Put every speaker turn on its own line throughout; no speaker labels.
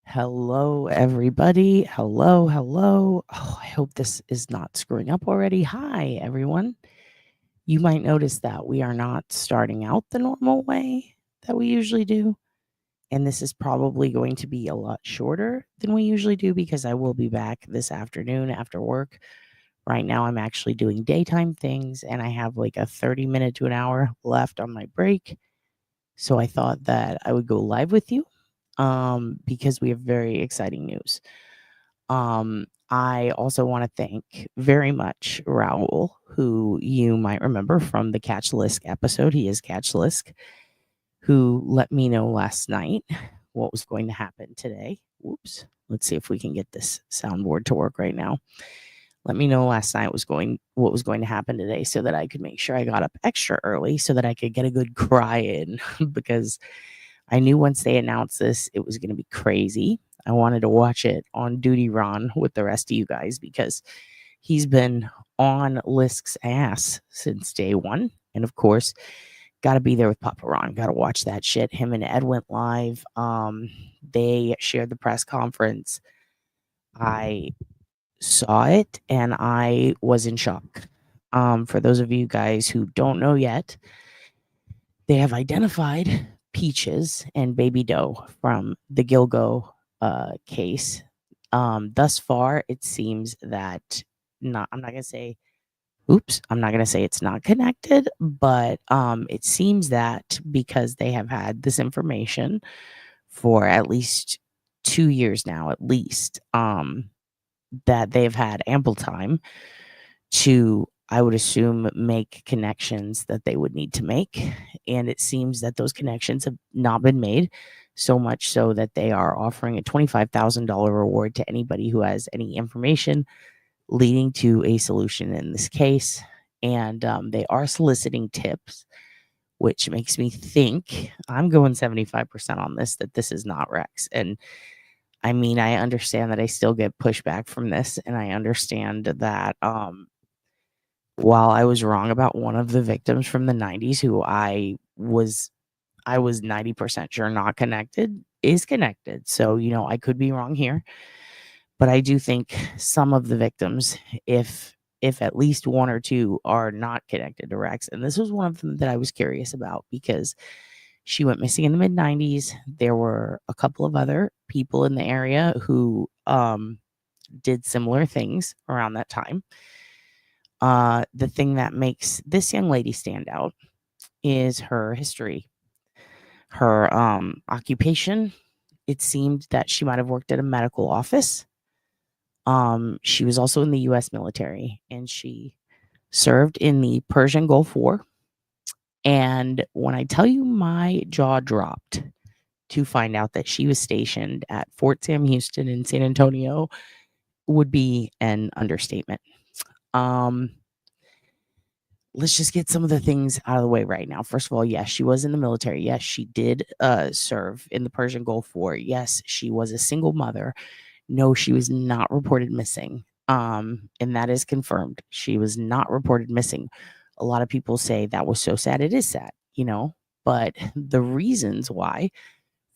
Hello, everybody. Hello, hello. Oh, I hope this is not screwing up already. Hi, everyone. You might notice that we are not starting out the normal way that we usually do. And this is probably going to be a lot shorter than we usually do because I will be back this afternoon after work. Right now, I'm actually doing daytime things and I have like a 30-minute to an hour left on my break. So I thought that I would go live with you because we have very exciting news. I also want to thank very much Raul, who you might remember from the Catch Lisk episode. He is Catch Lisk, who let me know last night what was going to happen today. Whoops. Let's see if we can get this soundboard to work right now. Let me know last night what was going to happen today so that I could make sure I got up extra early so that I could get a good cry in because I knew once they announced this, it was going to be crazy. I wanted to watch it on Duty Ron with the rest of you guys because he's been on Lisk's ass since day one. And of course, got to be there with Papa Ron. Got to watch that shit. Him and Ed went live. They shared the press conference. I saw it and I was in shock. For those of you guys who don't know yet, they have identified Peaches and Baby Doe from the Gilgo case. Thus far, it seems that I'm not gonna say. Oops, I'm not gonna say it's not connected, but it seems that because they have had this information for at least 2 years now, at least, that they've had ample time to, I would assume, make connections that they would need to make. And it seems that those connections have not been made, so much so that they are offering a $25,000 reward to anybody who has any information leading to a solution in this case. And they are soliciting tips, which makes me think I'm going 75% on this, that this is not Rex. And I mean, I understand that I still get pushback from this, and I understand that while I was wrong about one of the victims from the 90s who I was 90% sure not connected, is connected. So, I could be wrong here, but I do think some of the victims, if at least one or two are not connected to Rex, and this was one of them that I was curious about because she went missing in the mid 90s. There were a couple of other people in the area who did similar things around that time. The thing that makes this young lady stand out is her history, her occupation. It seemed that she might have worked at a medical office. She was also in the U.S. military, and she served in the Persian Gulf War. And when I tell you my jaw dropped to find out that she was stationed at Fort Sam Houston in San Antonio, would be an understatement. Um, let's just get some of the things out of the way right now. First of all, yes, she was in the military. Yes, she did serve in the Persian Gulf War. Yes, she was a single mother. No, she was not reported missing. And that is confirmed. She was not reported missing. A lot of people say that was so sad. It is sad, but the reasons why,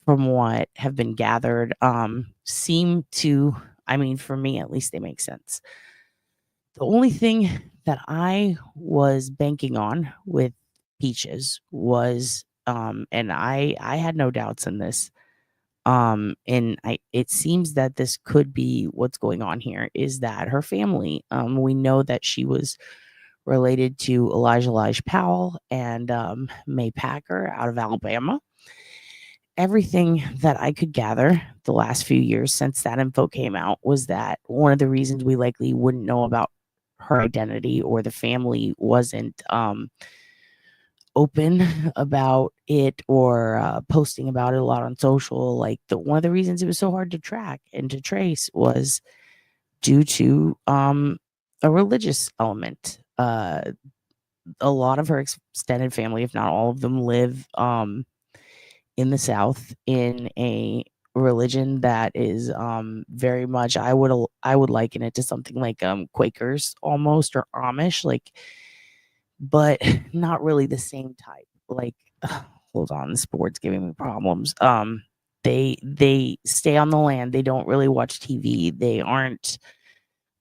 from what have been gathered, seem to, I mean, for me at least, they make sense. The only thing that I was banking on with Peaches was, and I had no doubts in this, and it seems that this could be what's going on here, is that her family, we know that she was related to Elijah Powell and May Packer out of Alabama. Everything that I could gather the last few years since that info came out was that one of the reasons we likely wouldn't know about her identity, or the family wasn't open about it, or posting about it a lot on social, like one of the reasons it was so hard to track and to trace was due to a religious element. A lot of her extended family, if not all of them, live in the South in a religion that is very much, I would liken it to something like Quakers almost, or Amish, like, but not really the same type. Like, hold on, this board's giving me problems. They stay on the land. They don't really watch TV. They aren't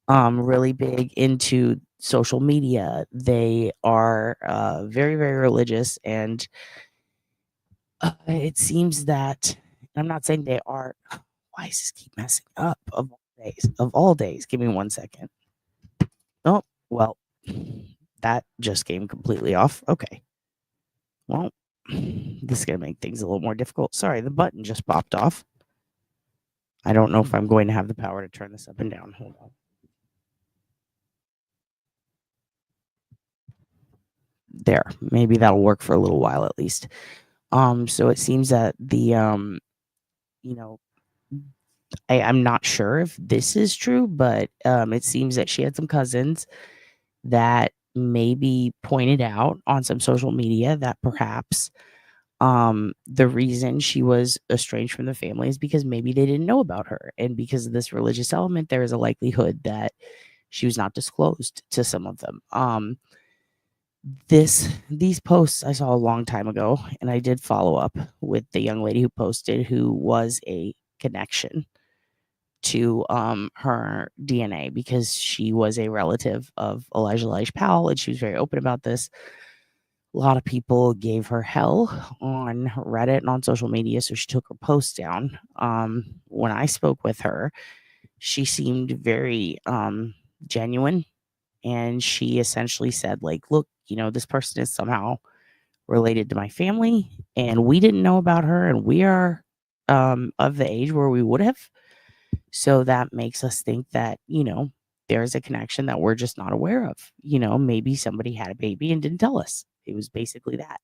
really big into social media. They are very, very religious, and it seems that I'm not saying they are. Why does this keep messing up? Of all days, of all days. Give me 1 second. Oh, well, that just came completely off. Okay. Well, this is gonna make things a little more difficult. Sorry, the button just popped off. I don't know if I'm going to have the power to turn this up and down. Hold on. There, maybe that'll work for a little while at least. So it seems that the you know, I'm not sure if this is true, but it seems that she had some cousins that maybe pointed out on some social media that perhaps the reason she was estranged from the family is because maybe they didn't know about her, and because of this religious element, there is a likelihood that she was not disclosed to some of them. These posts I saw a long time ago, and I did follow up with the young lady who posted, who was a connection to her DNA, because she was a relative of Elijah Powell, and she was very open about this. A lot of people gave her hell on Reddit and on social media, so she took her post down. When I spoke with her, she seemed very genuine, and she essentially said, like, look, this person is somehow related to my family, and we didn't know about her, and we are of the age where we would have. So that makes us think that, there's a connection that we're just not aware of. Maybe somebody had a baby and didn't tell us. It was basically that.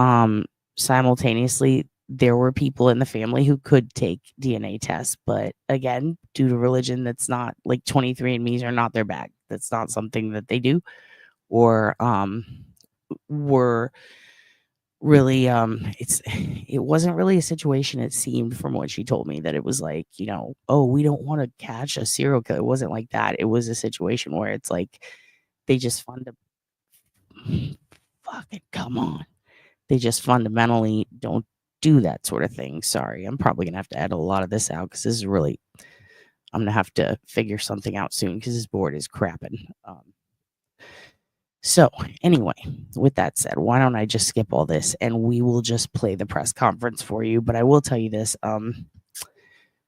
Um, Simultaneously, there were people in the family who could take DNA tests, but again, due to religion, that's not like 23andMe's are not their bag. That's not something that they do, or were really it wasn't really a situation. It seemed, from what she told me, that it was like, oh, we don't want to catch a serial killer. It wasn't like that. It was a situation where it's like they just fucking come on. They just fundamentally don't do that sort of thing. Sorry, I'm probably gonna have to edit a lot of this out, because this is really, I'm gonna have to figure something out soon, because this board is crapping. So anyway, with that said, why don't I just skip all this and we will just play the press conference for you? But I will tell you this: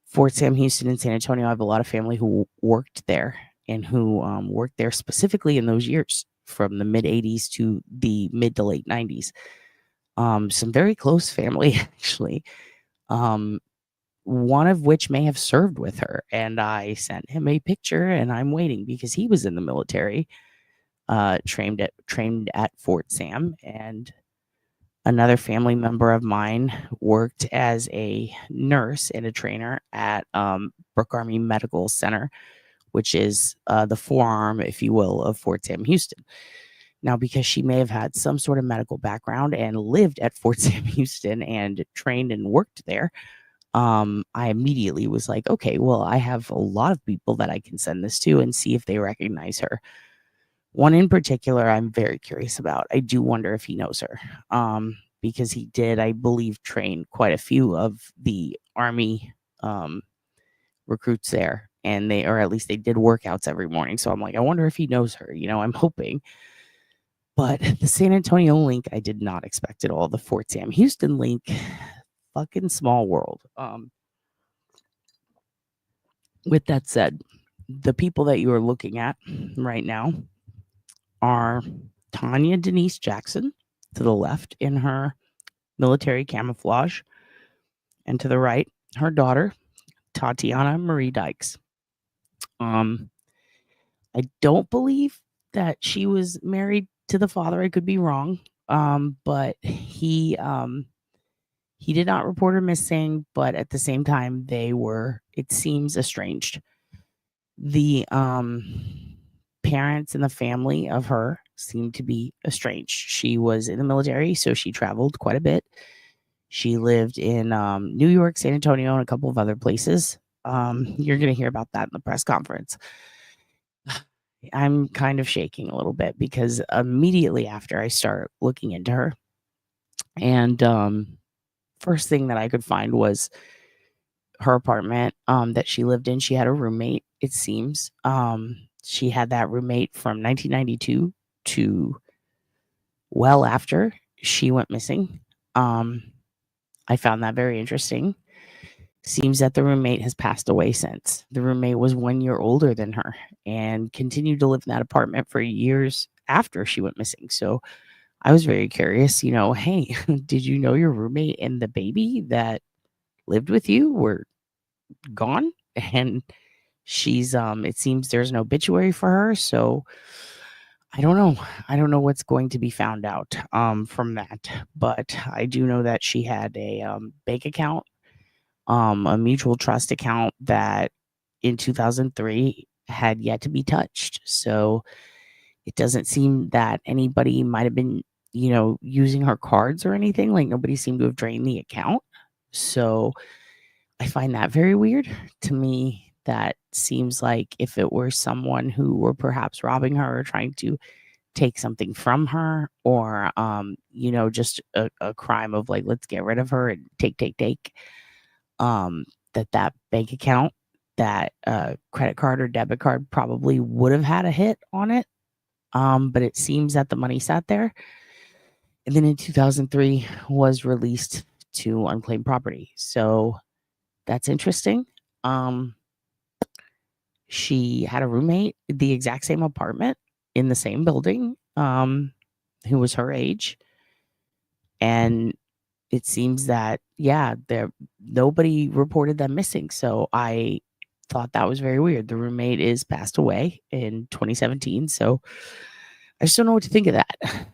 Fort Sam Houston and San Antonio, I have a lot of family who worked there, and who worked there specifically in those years from the mid 80s to the mid to late 90s. Some very close family, actually. One of which may have served with her, and I sent him a picture, and I'm waiting, because he was in the military, trained at Fort Sam. And another family member of mine worked as a nurse and a trainer at Brooke Army Medical Center, which is the forearm, if you will, of Fort Sam Houston. Now, because she may have had some sort of medical background and lived at Fort Sam Houston and trained and worked there, I immediately was like, okay, well, I have a lot of people that I can send this to and see if they recognize her. One in particular, I'm very curious about. I do wonder if he knows her, because he did, I believe, train quite a few of the Army recruits there, and or at least they did workouts every morning. So I'm like, I wonder if he knows her. I'm hoping. But the San Antonio link, I did not expect at all. The Fort Sam Houston link, fucking small world. With that said, the people that you are looking at right now are Tanya Denise Jackson to the left in her military camouflage, and to the right, her daughter, Tatiana Marie Dykes. I don't believe that she was married to the father. I could be wrong. But he did not report her missing, but at the same time, they were, it seems, estranged. The parents and the family of her seemed to be estranged. She was in the military, so she traveled quite a bit. She lived in New York, San Antonio, and a couple of other places. You're going to hear about that in the press conference. I'm kind of shaking a little bit, because immediately after I start looking into her, and first thing that I could find was her apartment that she lived in. She had a roommate, it seems. She had that roommate from 1992 to well after she went missing. I found that very interesting. Seems that the roommate has passed away since. The roommate was 1 year older than her and continued to live in that apartment for years after she went missing. So I was very curious, hey, did you know your roommate and the baby that lived with you were gone? And she's it seems there's an obituary for her, so I don't know. I don't know what's going to be found out from that, but I do know that she had a bank account, a mutual trust account that in 2003 had yet to be touched. So it doesn't seem that anybody might have been, using her cards or anything. Like nobody seemed to have drained the account. So I find that very weird. To me, that seems like if it were someone who were perhaps robbing her or trying to take something from her, or just a crime of like, let's get rid of her and take, that bank account, that credit card or debit card probably would have had a hit on it. But it seems that the money sat there and then in 2003 was released to unclaimed property. So that's interesting. She had a roommate, the exact same apartment in the same building, who was her age. And it seems that, nobody reported them missing. So I thought that was very weird. The roommate is passed away in 2017. So I just don't know what to think of that.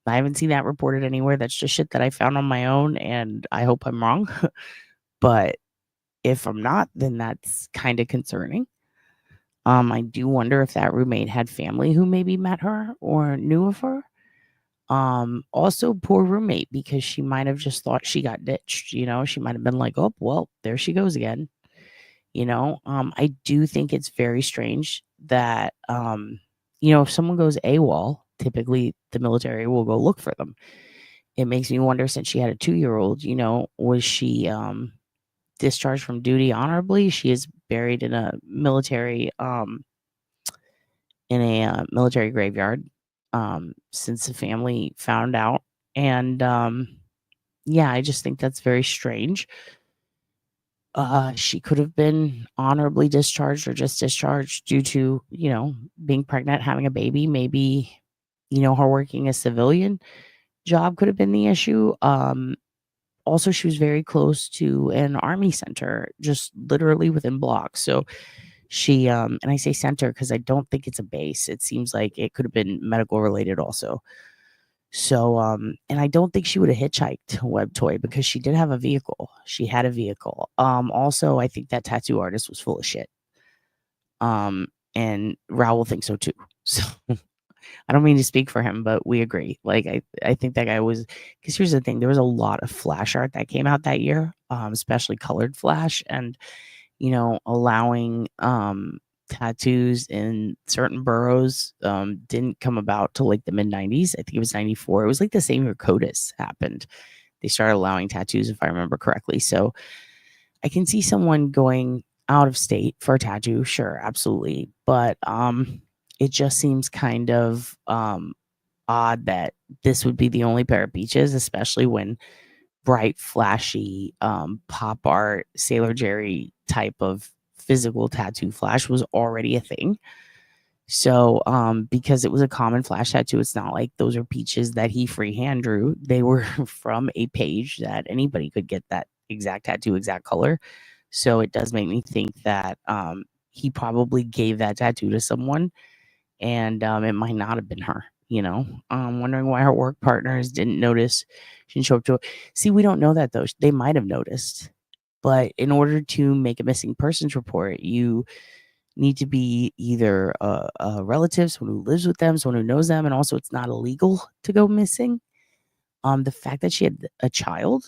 I haven't seen that reported anywhere. That's just shit that I found on my own, and I hope I'm wrong. But if I'm not, then that's kind of concerning. I do wonder if that roommate had family who maybe met her or knew of her. Also poor roommate, because she might have just thought she got ditched, she might have been like, oh, well, there she goes again. I do think it's very strange that, if someone goes AWOL, typically the military will go look for them. It makes me wonder, since she had a 2-year-old, was she, discharged from duty honorably? She is buried in a military, military graveyard, since the family found out. And, I just think that's very strange. She could have been honorably discharged or just discharged due to, being pregnant, having a baby. Maybe, her working a civilian job could have been the issue. Also, she was very close to an army center, just literally within blocks. So she, and I say center because I don't think it's a base. It seems like it could have been medical related also. So, and I don't think she would have hitchhiked to Web Toy because she did have a vehicle. She had a vehicle. Also, I think that tattoo artist was full of shit. And Raoul thinks so too. So I don't mean to speak for him, but we agree. Like, I think that guy was, because here's the thing, there was a lot of flash art that came out that year, especially colored flash, and, allowing, tattoos in certain boroughs didn't come about till like the mid 90s. I think it was 94. It was like the same year CODIS happened. They started allowing tattoos, if I remember correctly. So I can see someone going out of state for a tattoo, sure, absolutely. But it just seems kind of odd that this would be the only pair of beaches, especially when bright, flashy, pop art, Sailor Jerry type of physical tattoo flash was already a thing. So, because it was a common flash tattoo, it's not like those are peaches that he freehand drew. They were from a page that anybody could get that exact tattoo, exact color. So it does make me think that he probably gave that tattoo to someone, and it might not have been her. Wondering why her work partners didn't notice. She didn't show up to it. See, we don't know that though. They might have noticed, but in order to make a missing persons report, you need to be either a relative, someone who lives with them, someone who knows them, and also it's not illegal to go missing. The fact that she had a child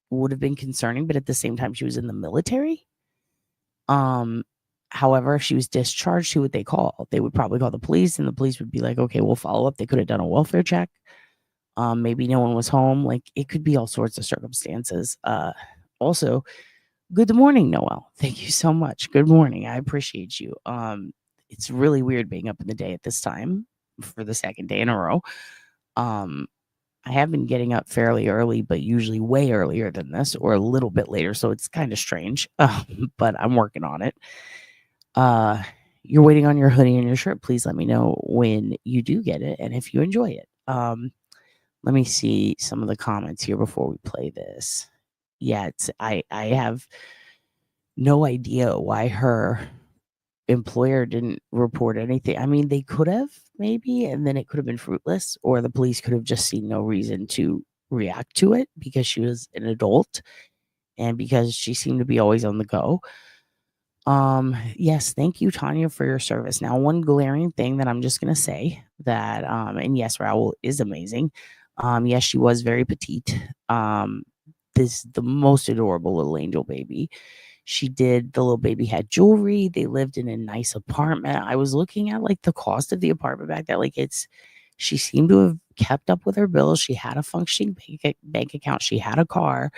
would have been concerning, but at the same time, she was in the military. However, if she was discharged, who would they call? They would probably call the police, and the police would be like, okay, we'll follow up. They could have done a welfare check. Maybe no one was home. Like, it could be all sorts of circumstances. Also, good morning, Noel. Thank you so much. Good morning. I appreciate you. It's really weird being up in the day at this time for the second day in a row. Um, I have been getting up fairly early, but usually way earlier than this or a little bit later. So it's kind of strange, but I'm working on it. You're waiting on your hoodie and your shirt. Please let me know when you do get it and if you enjoy it. Let me see some of the comments here before we play this. Yeah, I have no idea why her employer didn't report anything. I mean, they could have maybe, and then it could have been fruitless, or the police could have just seen no reason to react to it because she was an adult and because she seemed to be always on the go. Yes, thank you, Tanya, for your service. Now, one glaring thing that I'm just gonna say that, and yes, Raul is amazing. Yes, she was very petite. This the most adorable little angel baby. The little baby had jewelry. They lived in a nice apartment. I was looking at like the cost of the apartment back then. Like she seemed to have kept up with her bills. She had a functioning bank account. She had a car.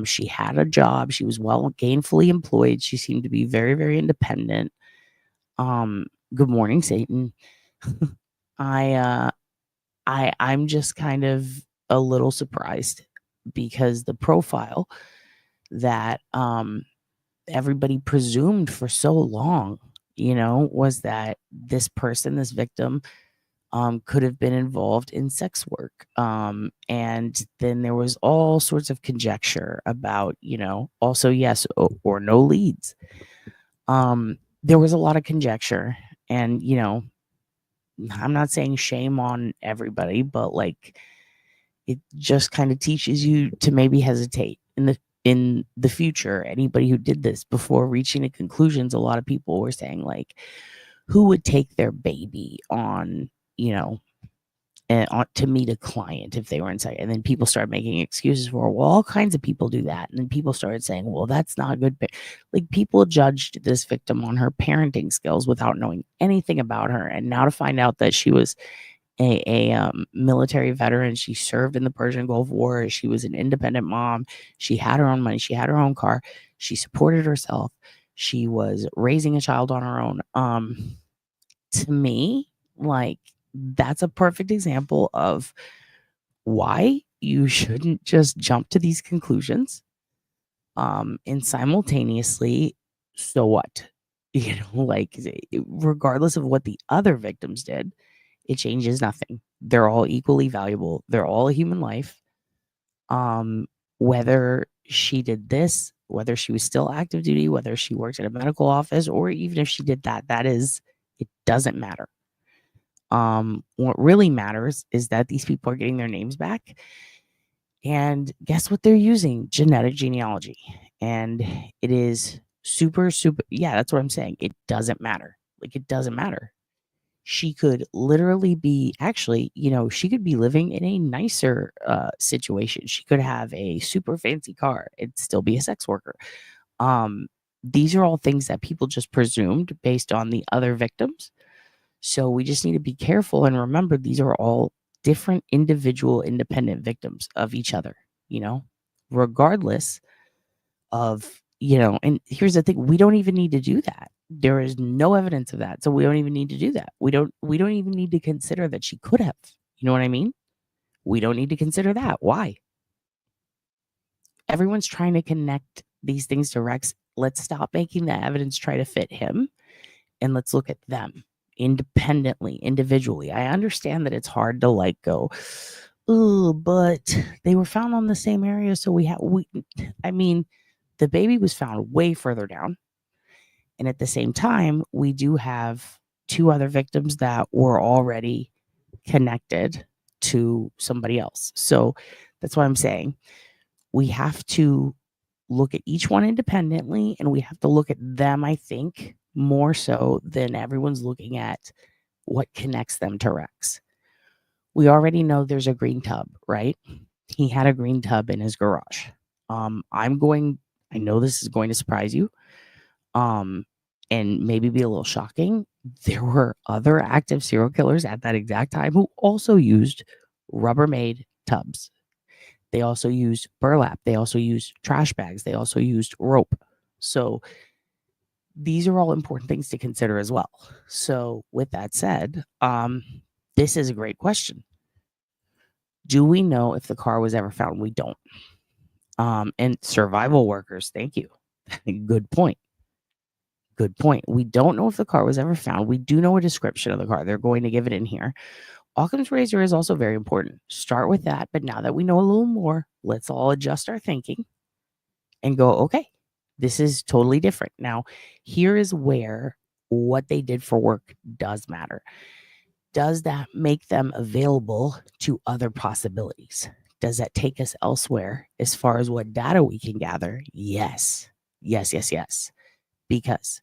She had a job. She was well gainfully employed. She seemed to be very, very independent. Good morning, Satan. I I'm just kind of a little surprised because the profile that everybody presumed for so long, was that this person, this victim, could have been involved in sex work. And then there was all sorts of conjecture about, also yes or no leads. There was a lot of conjecture, and I'm not saying shame on everybody, but like it just kind of teaches you to maybe hesitate in the future. Anybody who did this before reaching to conclusions, a lot of people were saying like, who would take their baby on, to meet a client if they were inside? And then people started making excuses for, well, all kinds of people do that. And then people started saying, well, that's not good. Like, people judged this victim on her parenting skills without knowing anything about her. And now to find out that she was a military veteran, she served in the Persian Gulf War, she was an independent mom, she had her own money, she had her own car, she supported herself, she was raising a child on her own. To me, like, that's a perfect example of why you shouldn't just jump to these conclusions. And simultaneously, so what? Like, regardless of what the other victims did, it changes nothing. They're all equally valuable. They're all a human life. Whether she did this, whether she was still active duty, whether she worked at a medical office, or even if she did that, it doesn't matter. What really matters is that these people are getting their names back. And guess what they're using? Genetic genealogy. And it is super, super. Yeah, that's what I'm saying. It doesn't matter. Like, it doesn't matter. She could literally be, actually, she could be living in a nicer situation. She could have a super fancy car and still be a sex worker. These are all things that people just presumed based on the other victims. So we just need to be careful and remember these are all different individual independent victims of each other, regardless of, and here's the thing, we don't even need to do that. There is no evidence of that. So we don't even need to do that. We don't even need to consider that she could have. You know what I mean? We don't need to consider that. Why? Everyone's trying to connect these things to Rex. Let's stop making the evidence try to fit him and let's look at them independently, individually. I understand that it's hard to like go, oh, but they were found on the same area. So I mean, the baby was found way further down. And at the same time, we do have two other victims that were already connected to somebody else. So that's why I'm saying we have to look at each one independently and we have to look at them, I think, more so than everyone's looking at what connects them to Rex. We already know there's a green tub, right? He had a green tub in his garage. I know this is going to surprise you. And maybe be a little shocking. There were other active serial killers at that exact time who also used Rubbermaid tubs. They also used burlap. They also used trash bags. They also used rope. So these are all important things to consider as well. So with that said, this is a great question. Do we know if the car was ever found? We don't. And survival workers, thank you. Good point. Good point. We don't know if the car was ever found. We do know a description of the car. They're going to give it in here. Occam's razor is also very important. Start with that. But now that we know a little more, let's all adjust our thinking and go, okay, this is totally different. Now, here is where what they did for work does matter. Does that make them available to other possibilities? Does that take us elsewhere as far as what data we can gather? Yes. Yes, yes, yes. Because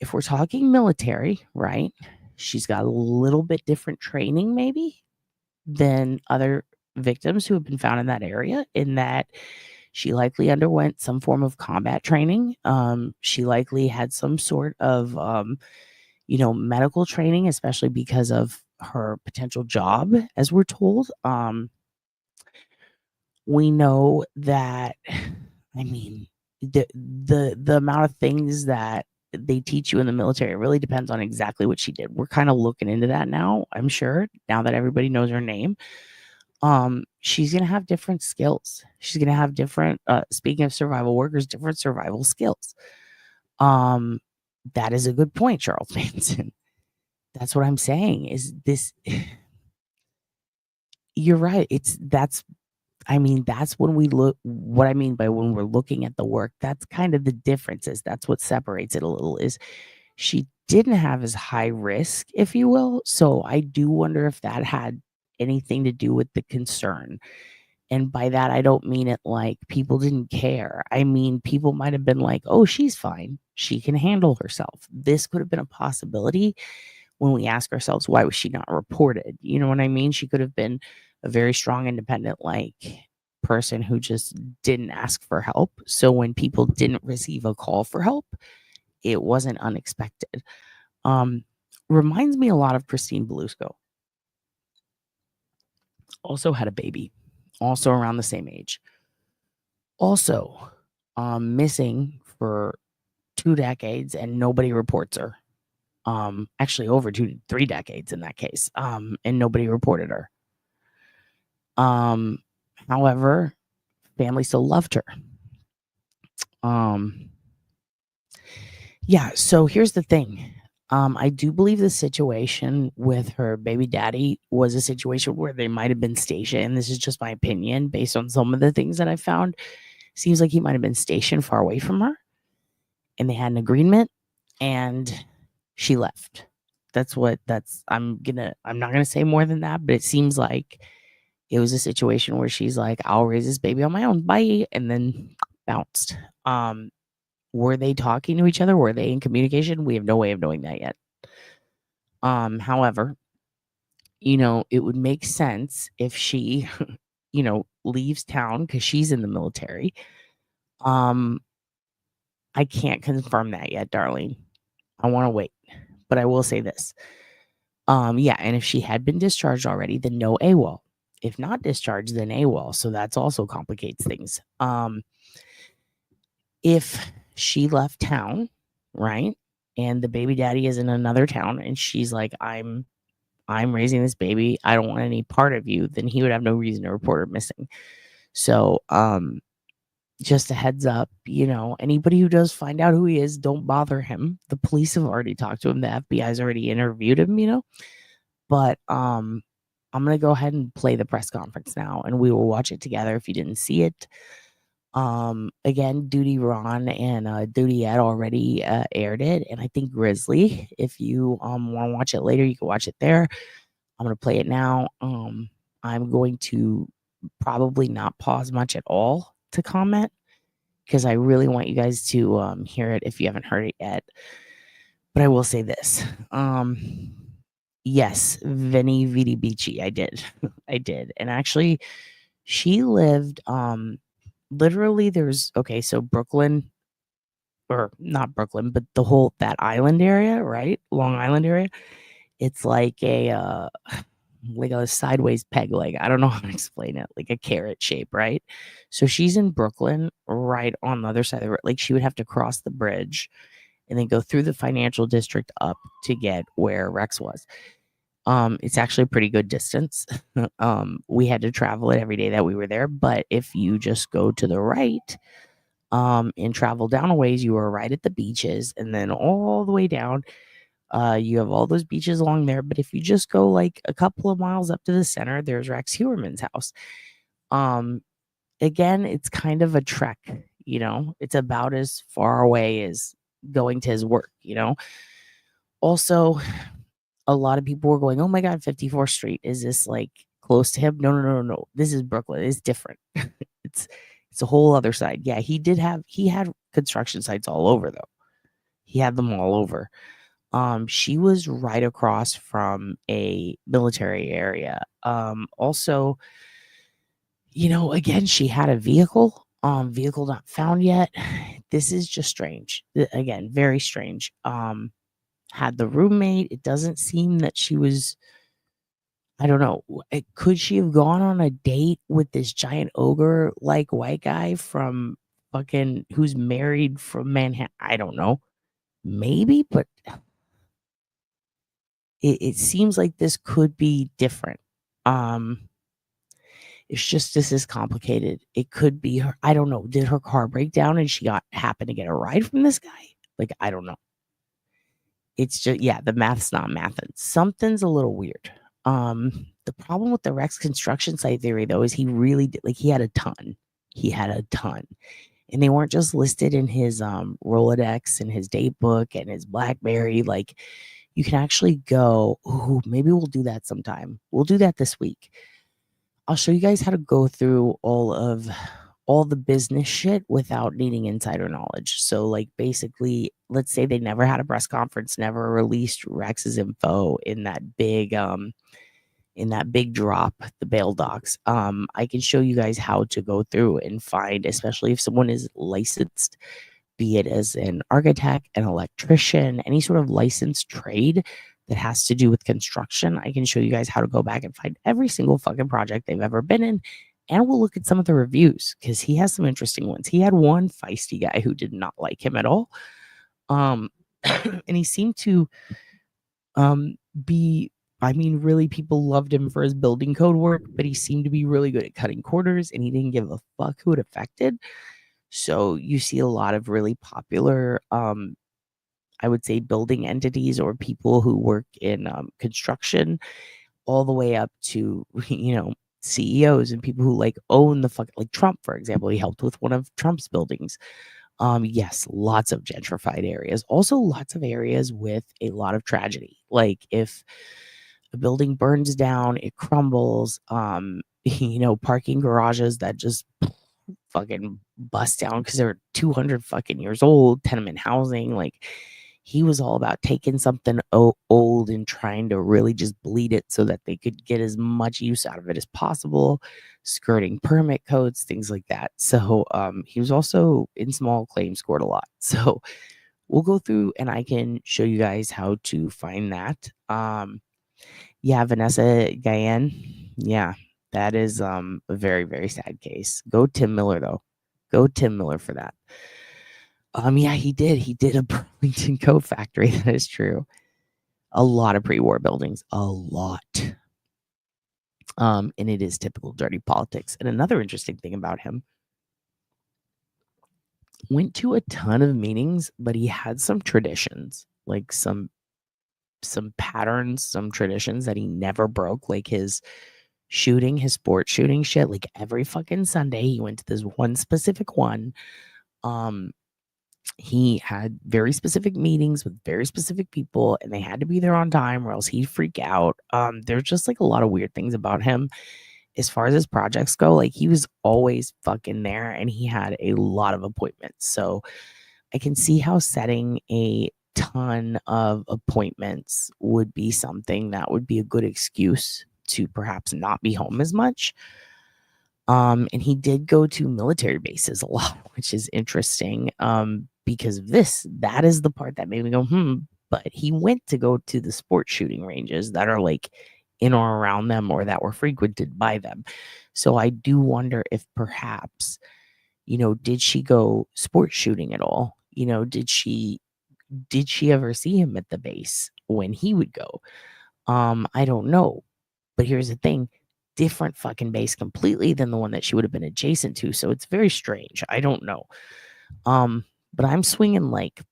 if we're talking military, right, she's got a little bit different training maybe than other victims who have been found in that area, in that she likely underwent some form of combat training. She likely had some sort of, medical training, especially because of her potential job, as we're told. We know that, I mean, the amount of things that they teach you in the military really depends on exactly what she did. We're kind of looking into that now, I'm sure, now that everybody knows her name. She's gonna have different skills. She's gonna have different, speaking of survival workers, different survival skills. Um, that is a good point, Charles Manson. That's what I'm saying, is this you're right. That's when we look, what I mean by when we're looking at the work, that's kind of the differences. That's what separates it a little, is she didn't have as high risk, if you will. So I do wonder if that had anything to do with the concern. And by that, I don't mean it like people didn't care. I mean, people might have been like, oh, she's fine. She can handle herself. This could have been a possibility when we ask ourselves, why was she not reported? You know what I mean? She could have been a very strong, independent, like, person who just didn't ask for help. So when people didn't receive a call for help, it wasn't unexpected. Um, Reminds me a lot of Christine Belusco. Also had a baby, also around the same age. Also, missing for 2 decades and nobody reports her. Actually over 2 to 3 decades in that case. And nobody reported her. However, family still loved her. Yeah, so here's the thing. I do believe the situation with her baby daddy was a situation where they might have been stationed. This is just my opinion based on some of the things that I found. Seems like he might have been stationed far away from her, and they had an agreement, and she left. I'm not gonna say more than that, but it seems like it was a situation where she's like, I'll raise this baby on my own, bye, and then bounced. Were they talking to each other? Were they in communication? We have no way of knowing that yet. However, it would make sense if she, leaves town because she's in the military. I can't confirm that yet, darling. I want to wait, but I will say this. Yeah, and if she had been discharged already, then no AWOL. If not discharged, then AWOL. So that's also complicates things. If she left town, right, and the baby daddy is in another town, and she's like, I'm raising this baby, I don't want any part of you, then he would have no reason to report her missing. So, just a heads up, anybody who does find out who he is, don't bother him. The police have already talked to him. The FBI's already interviewed him, but I'm gonna go ahead and play the press conference now, and we will watch it together if you didn't see it. Again, Duty Ron and Duty Ed already aired it, and I think Grizzly. If you want to watch it later, you can watch it there. I'm gonna play it now. I'm going to probably not pause much at all to comment because I really want you guys to hear it if you haven't heard it yet. But I will say this. Yes, Veni Vidi Vici. I did. I did. And actually, she lived literally so Brooklyn, or not Brooklyn, but the whole that island area, right? Long Island area. It's like like a sideways peg leg. I don't know how to explain it, like a carrot shape, right? So she's in Brooklyn, right on the other side of the road. Like she would have to cross the bridge and then go through the financial district up to get where Rex was. It's actually a pretty good distance. We had to travel it every day that we were there, but if you just go to the right, and travel down a ways, you are right at the beaches, and then all the way down, you have all those beaches along there. But if you just go like a couple of miles up to the center, there's Rex Hewerman's house. Um, Again, it's kind of a trek, it's about as far away as going to his work, Also, a lot of people were going, "Oh my God, 54th Street. Is this like close to him?" No, no, no, no, no. This is Brooklyn. It's different. it's it's a whole other side. Yeah, he had construction sites all over though. He had them all over. She was right across from a military area. Also, again, she had a vehicle not found yet. This is just strange. Again, very strange. Had the roommate. It doesn't seem that she was, I don't know. Could she have gone on a date with this giant ogre like white guy from fucking who's married from Manhattan? I don't know. Maybe, but it seems like this could be different. Um, it's just this is complicated. It could be her. I don't know. Did her car break down and she happened to get a ride from this guy? Like, I don't know. It's just, yeah, the math's not mathing. Something's a little weird. The problem with the Rex construction site theory though is he really did, like, he had a ton. He had a ton. And they weren't just listed in his Rolodex and his date book and his BlackBerry. Like, you can actually go, ooh, maybe we'll do that sometime. We'll do that this week. I'll show you guys how to go through all the business shit without needing insider knowledge. So, like, basically, let's say they never had a press conference, never released Rex's info in that big drop, the bail docs. I can show you guys how to go through and find, especially if someone is licensed, be it as an architect, an electrician, any sort of licensed trade that has to do with construction. I can show you guys how to go back and find every single fucking project they've ever been in. And we'll look at some of the reviews because he has some interesting ones. He had one feisty guy who did not like him at all. And he seemed to be, I mean, really, people loved him for his building code work, but he seemed to be really good at cutting corners and he didn't give a fuck who it affected. So you see a lot of really popular, I would say, building entities or people who work in construction, all the way up to, CEOs and people who like own the fuck, like Trump, for example. He helped with one of Trump's buildings. Yes, lots of gentrified areas. Also, lots of areas with a lot of tragedy. Like if a building burns down, it crumbles. Parking garages that just fucking bust down because they're 200 fucking years old, tenement housing. Like, he was all about taking something old and trying to really just bleed it so that they could get as much use out of it as possible, skirting permit codes, things like that. So he was also in small claims court a lot. So we'll go through and I can show you guys how to find that. Yeah, Vanessa Guyan. Yeah, that is a very, very sad case. Go Tim Miller though. Go Tim Miller for that. Yeah, he did. He did a Burlington Coat factory. That is true. A lot of pre-war buildings. A lot. And it is typical dirty politics. And another interesting thing about him, went to a ton of meetings, but he had some traditions, like some patterns, some traditions that he never broke, like his sports shooting shit. Like every fucking Sunday, he went to this one specific one. He had very specific meetings with very specific people and they had to be there on time or else he'd freak out. There's just like a lot of weird things about him as far as his projects go. Like he was always fucking there and he had a lot of appointments. So I can see how setting a ton of appointments would be something that would be a good excuse to perhaps not be home as much. And he did go to military bases a lot, which is interesting. Because of this, that is the part that made me go, But he went to go to the sports shooting ranges that are like in or around them or that were frequented by them. So I do wonder if perhaps, did she go sports shooting at all? Did she ever see him at the base when he would go? I don't know. But here's the thing, different fucking base completely than the one that she would have been adjacent to. So it's very strange. I don't know. But I'm swinging like,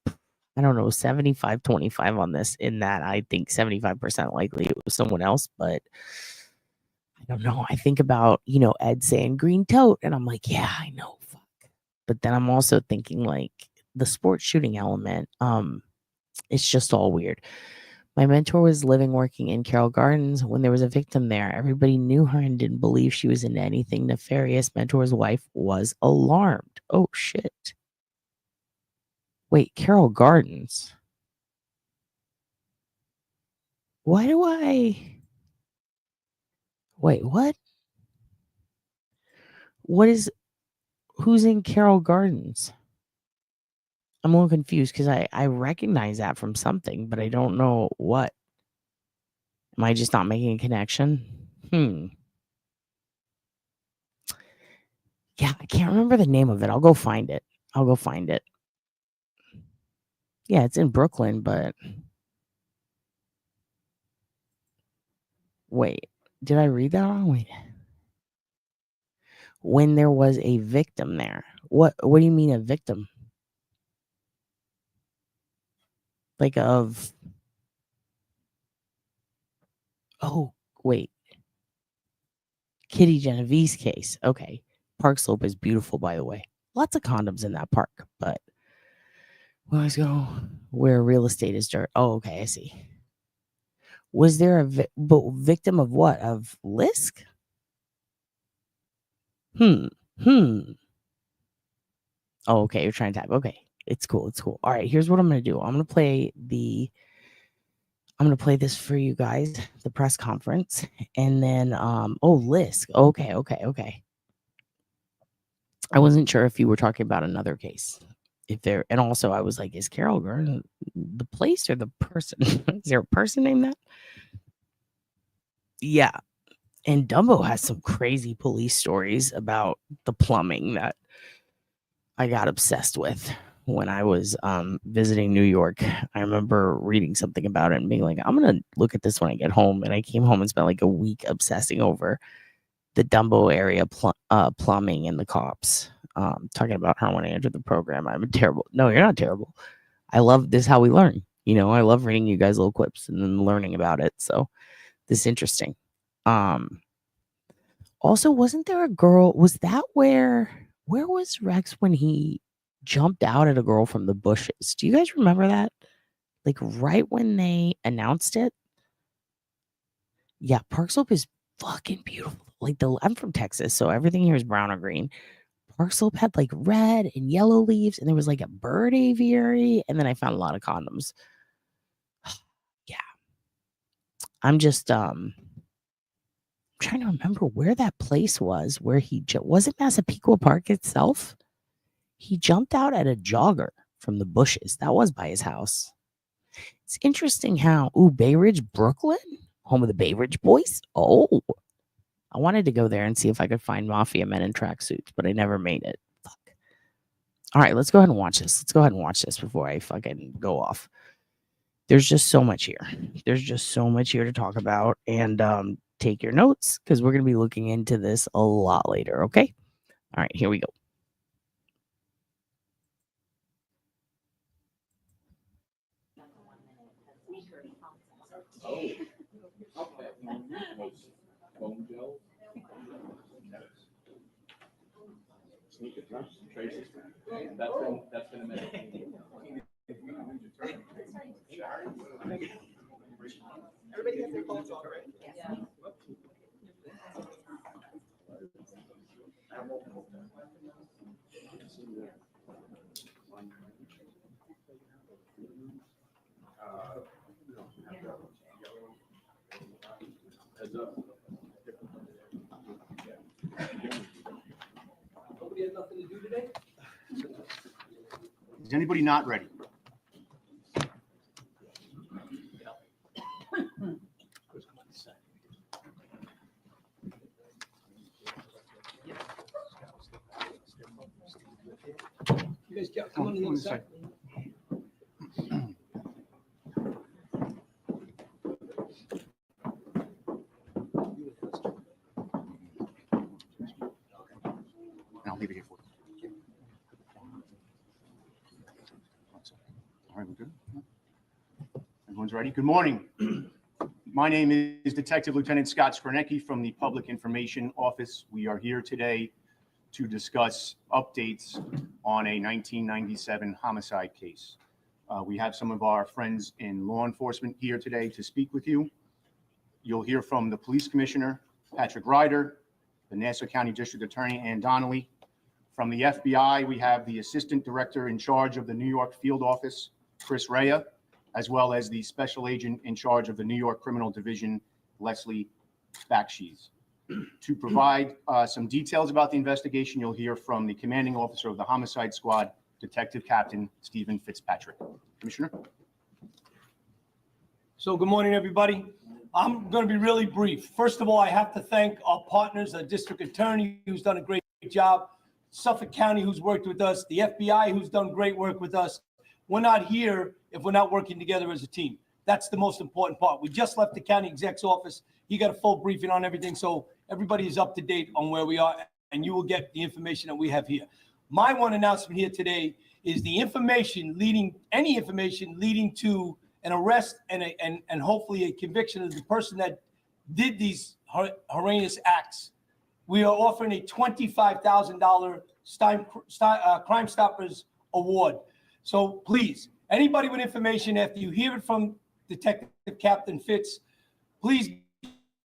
I don't know, 75-25 on this, in that I think 75% likely it was someone else, but I don't know. I think about, Ed saying green tote, and I'm like, yeah, I know. Fuck. But then I'm also thinking like the sports shooting element, it's just all weird. My mentor was living, working in Carroll Gardens when there was a victim there. Everybody knew her and didn't believe she was into anything nefarious. Mentor's wife was alarmed. Oh, shit. Wait, Carroll Gardens? Why do I... Wait, what? Who's in Carroll Gardens? I'm a little confused because I recognize that from something, but I don't know what. Am I just not making a connection? Yeah, I can't remember the name of it. I'll go find it. Yeah, it's in Brooklyn, but wait, did I read that wrong? Wait. When there was a victim there. What do you mean a victim? Like of... Oh, wait. Kitty Genevieve's case. Okay. Park Slope is beautiful, by the way. Lots of condoms in that park, but we always go where real estate is dirt. Oh, okay, I see. Was there a victim of what? Of Lisk? Oh, okay, you're trying to type. Okay, it's cool. All right, here's what I'm gonna do. I'm gonna play this for you guys, the press conference, and then Lisk. Okay. I wasn't sure if you were talking about another case. And also I was like, is Carol Gurn the place or the person? Is there a person named that? Yeah. And Dumbo has some crazy police stories about the plumbing that I got obsessed with when I was visiting New York. I remember reading something about it and being like, I'm gonna look at this when I get home. And I came home and spent like a week obsessing over the Dumbo area plumbing and the cops. Talking about her when I entered the program. I'm terrible. No, you're not terrible. I love this. How we learn. I love reading you guys little clips and then learning about it. So this is interesting. Also, wasn't there a girl? Was that where was Rex when he jumped out at a girl from the bushes? Do you guys remember that? Like right when they announced it? Yeah, Park Slope is fucking beautiful. Like I'm from Texas, so everything here is brown or green. Park Slope had like red and yellow leaves, and there was like a bird aviary, and then I found a lot of condoms. Yeah. I'm just trying to remember where that place was where he was it Massapequa Park itself? He jumped out at a jogger from the bushes. That was by his house. It's interesting how Bay Ridge, Brooklyn, home of the Bay Ridge Boys. Oh, I wanted to go there and see if I could find mafia men in tracksuits, but I never made it. Fuck. All right, let's go ahead and watch this. Before I fucking go off. There's just so much here. To talk about, and take your notes because we're going to be looking into this a lot later, okay? All right, here we go. That's been a minute. Everybody gets their phones off, right? Yeah. Nobody has nothing to do today?
Is anybody not ready? Yeah, come on the other side.
I'll leave it here for you. All right, we're good. Everyone's ready? Good morning. My name is Detective Lieutenant Scott Skronecki from the Public Information Office. We are here today to discuss updates on a 1997 homicide case. We have some of our friends in law enforcement here today to speak with you. You'll hear from the Police Commissioner, Patrick Ryder, the Nassau County District Attorney, Ann Donnelly. From the FBI, we have the Assistant Director in charge of the New York Field Office, Chris Rea, as well as the Special Agent in charge of the New York Criminal Division, Leslie Bakshies. To provide some details about the investigation, you'll hear from the Commanding Officer of the Homicide Squad, Detective Captain Stephen Fitzpatrick. Commissioner?
So good morning, everybody. I'm going to be really brief. First of all, I have to thank our partners, our District Attorney, who's done a great job, Suffolk County, who's worked with us, the FBI, who's done great work with us. We're not here if we're not working together as a team. That's the most important part. We just left the county exec's office. He got a full briefing on everything, so everybody is up to date on where we are, and you will get the information that we have here. My one announcement here today is the information leading, any information leading to an arrest and hopefully a conviction of the person that did these horrendous acts. We are offering a $25,000 Crime Stoppers Award. So please, anybody with information, after you hear it from Detective Captain Fitz, please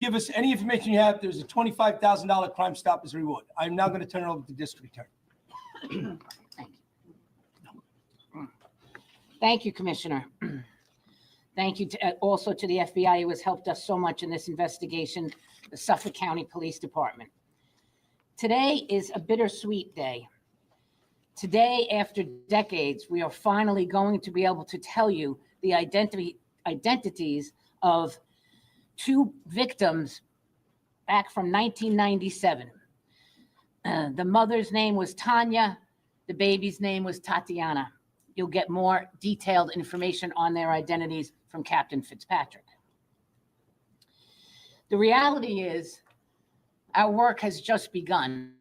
give us any information you have. There's a $25,000 Crime Stoppers reward. I'm now going to turn it over to the District Attorney.
Thank you, Commissioner. Thank you also to the FBI, who has helped us so much in this investigation, the Suffolk County Police Department. Today is a bittersweet day. Today, after decades, we are finally going to be able to tell you the identities of two victims back from 1997. The mother's name was Tanya. The baby's name was Tatiana. You'll get more detailed information on their identities from Captain Fitzpatrick. The reality is, our work has just begun.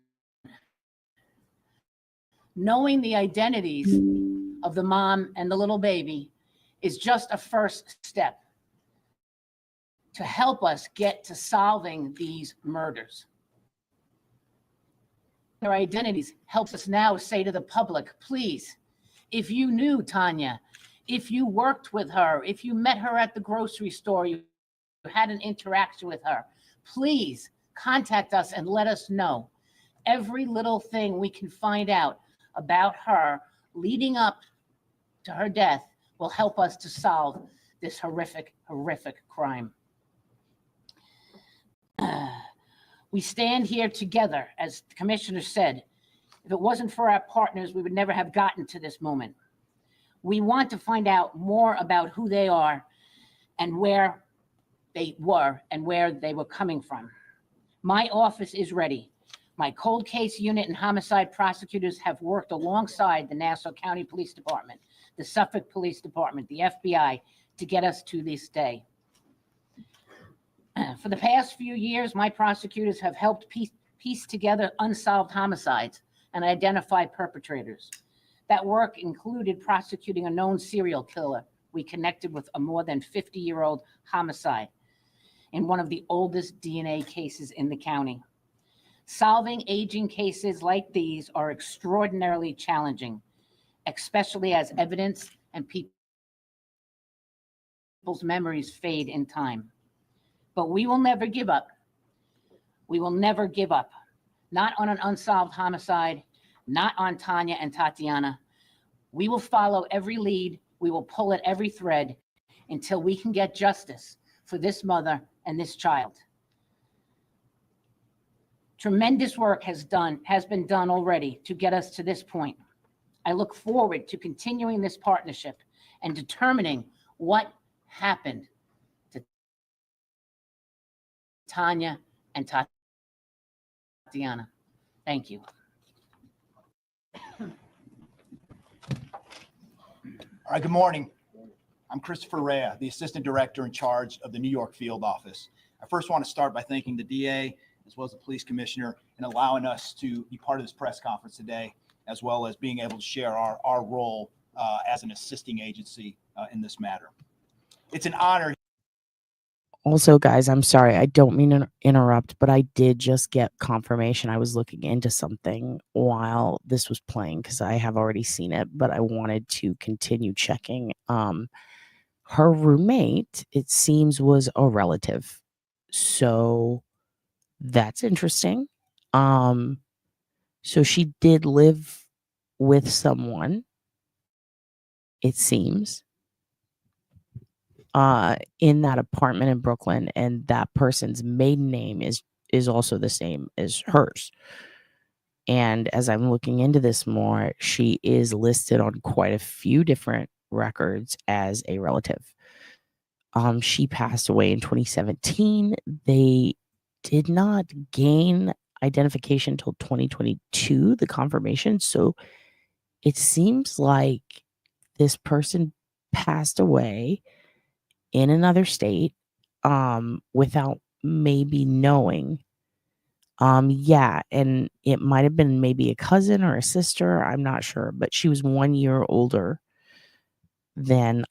Knowing the identities of the mom and the little baby is just a first step to help us get to solving these murders. Their identities helps us now say to the public, please, if you knew Tanya, if you worked with her, if you met her at the grocery store, you had an interaction with her, please contact us and let us know. Every little thing we can find out about her leading up to her death will help us to solve this horrific, horrific crime. We stand here together, as the Commissioner said. If it wasn't for our partners, we would never have gotten to this moment. We want to find out more about who they are and where they were and where they were coming from. My office is ready. My cold case unit and homicide prosecutors have worked alongside the Nassau County Police Department, the Suffolk Police Department, the FBI, to get us to this day. For the past few years, my prosecutors have helped piece together unsolved homicides and identify perpetrators. That work included prosecuting a known serial killer. We connected with a more than 50-year-old homicide in one of the oldest DNA cases in the county. Solving aging cases like these are extraordinarily challenging, especially as evidence and people's memories fade in time. But we will never give up. We will never give up. Not on an unsolved homicide, not on Tanya and Tatiana. We will follow every lead. We will pull at every thread until we can get justice for this mother and this child. Tremendous work has been done already to get us to this point. I look forward to continuing this partnership and determining what happened to Tanya and Tatiana. Thank you.
All right, good morning. I'm Christopher Rea, the Assistant Director in charge of the New York Field Office. I first want to start by thanking the DA as well as the Police Commissioner in allowing us to be part of this press conference today, as well as being able to share our role as an assisting agency in this matter. It's an honor.
Also, guys, I'm sorry. I don't mean to interrupt, but I did just get confirmation. I was looking into something while this was playing because I have already seen it, but I wanted to continue checking. Her roommate, it seems, was a relative. So that's interesting. So she did live with someone, it seems, in that apartment in Brooklyn, and that person's maiden name is also the same as hers. And as I'm looking into this more, she is listed on quite a few different records as a relative. She passed away in 2017. They did not gain identification until 2022, the confirmation. So it seems like this person passed away in another state, without maybe knowing. Yeah, and it might have been maybe a cousin or a sister, I'm not sure, but she was 1 year older than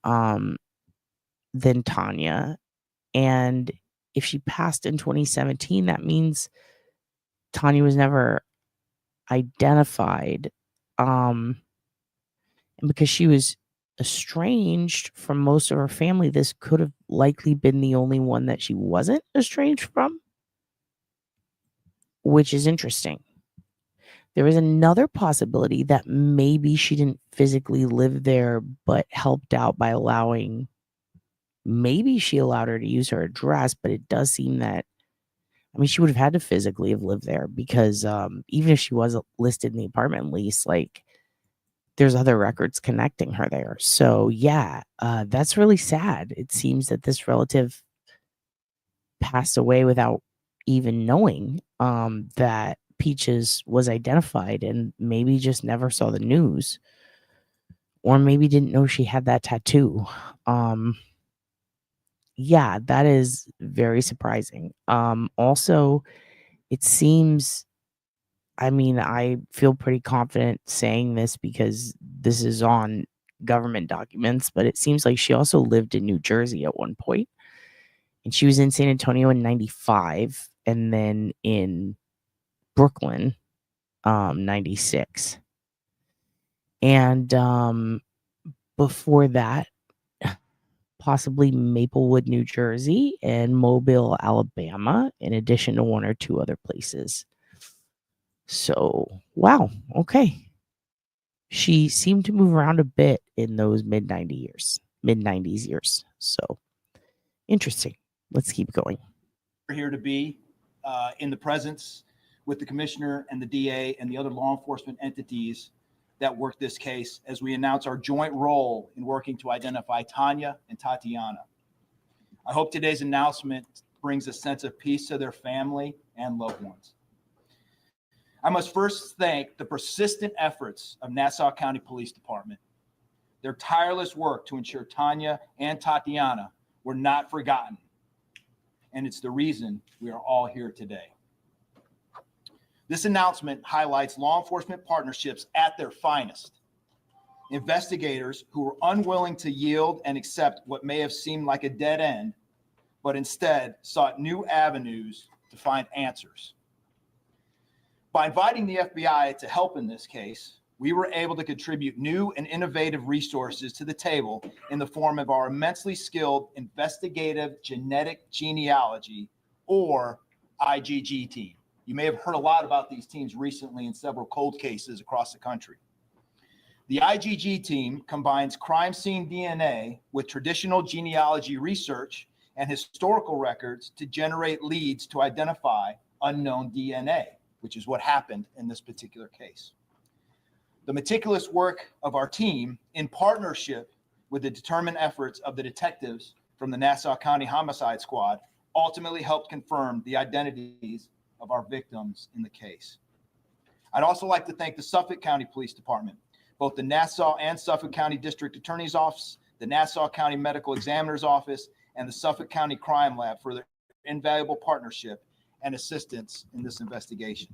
Tanya. And if she passed in 2017, that means Tanya was never identified. And because she was estranged from most of her family, this could have likely been the only one that she wasn't estranged from, which is interesting. There is another possibility that maybe she didn't physically live there, but helped out by maybe she allowed her to use her address, but it does seem that, I mean, she would have had to physically have lived there because even if she was listed in the apartment lease, like, there's other records connecting her there. So yeah, that's really sad. It seems that this relative passed away without even knowing that Peaches was identified, and maybe just never saw the news, or maybe didn't know she had that tattoo. Yeah, that is very surprising. Also, it seems, I mean, I feel pretty confident saying this because this is on government documents, but it seems like she also lived in New Jersey at one point, and she was in San Antonio in 95, and then in Brooklyn, 96. And before that, possibly Maplewood, New Jersey, and Mobile, Alabama, in addition to one or two other places. So, wow, okay. She seemed to move around a bit in those mid 90s years. So, interesting. Let's keep going.
We're here to be in the presence with the Commissioner and the DA and the other law enforcement entities that work this case as we announce our joint role in working to identify Tanya and Tatiana. I hope today's announcement brings a sense of peace to their family and loved ones. I must first thank the persistent efforts of Nassau County Police Department. Their tireless work to ensure Tanya and Tatiana were not forgotten. And it's the reason we are all here today. This announcement highlights law enforcement partnerships at their finest. Investigators who were unwilling to yield and accept what may have seemed like a dead end, but instead sought new avenues to find answers. By inviting the FBI to help in this case, we were able to contribute new and innovative resources to the table in the form of our immensely skilled investigative genetic genealogy, or IGG team. You may have heard a lot about these teams recently in several cold cases across the country. The IGG team combines crime scene DNA with traditional genealogy research and historical records to generate leads to identify unknown DNA, which is what happened in this particular case. The meticulous work of our team, in partnership with the determined efforts of the detectives from the Nassau County Homicide Squad, ultimately helped confirm the identities of our victims in the case. I'd also like to thank the Suffolk County Police Department, both the Nassau and Suffolk County District Attorney's Office, the Nassau County Medical Examiner's Office, and the Suffolk County Crime Lab for their invaluable partnership and assistance in this investigation.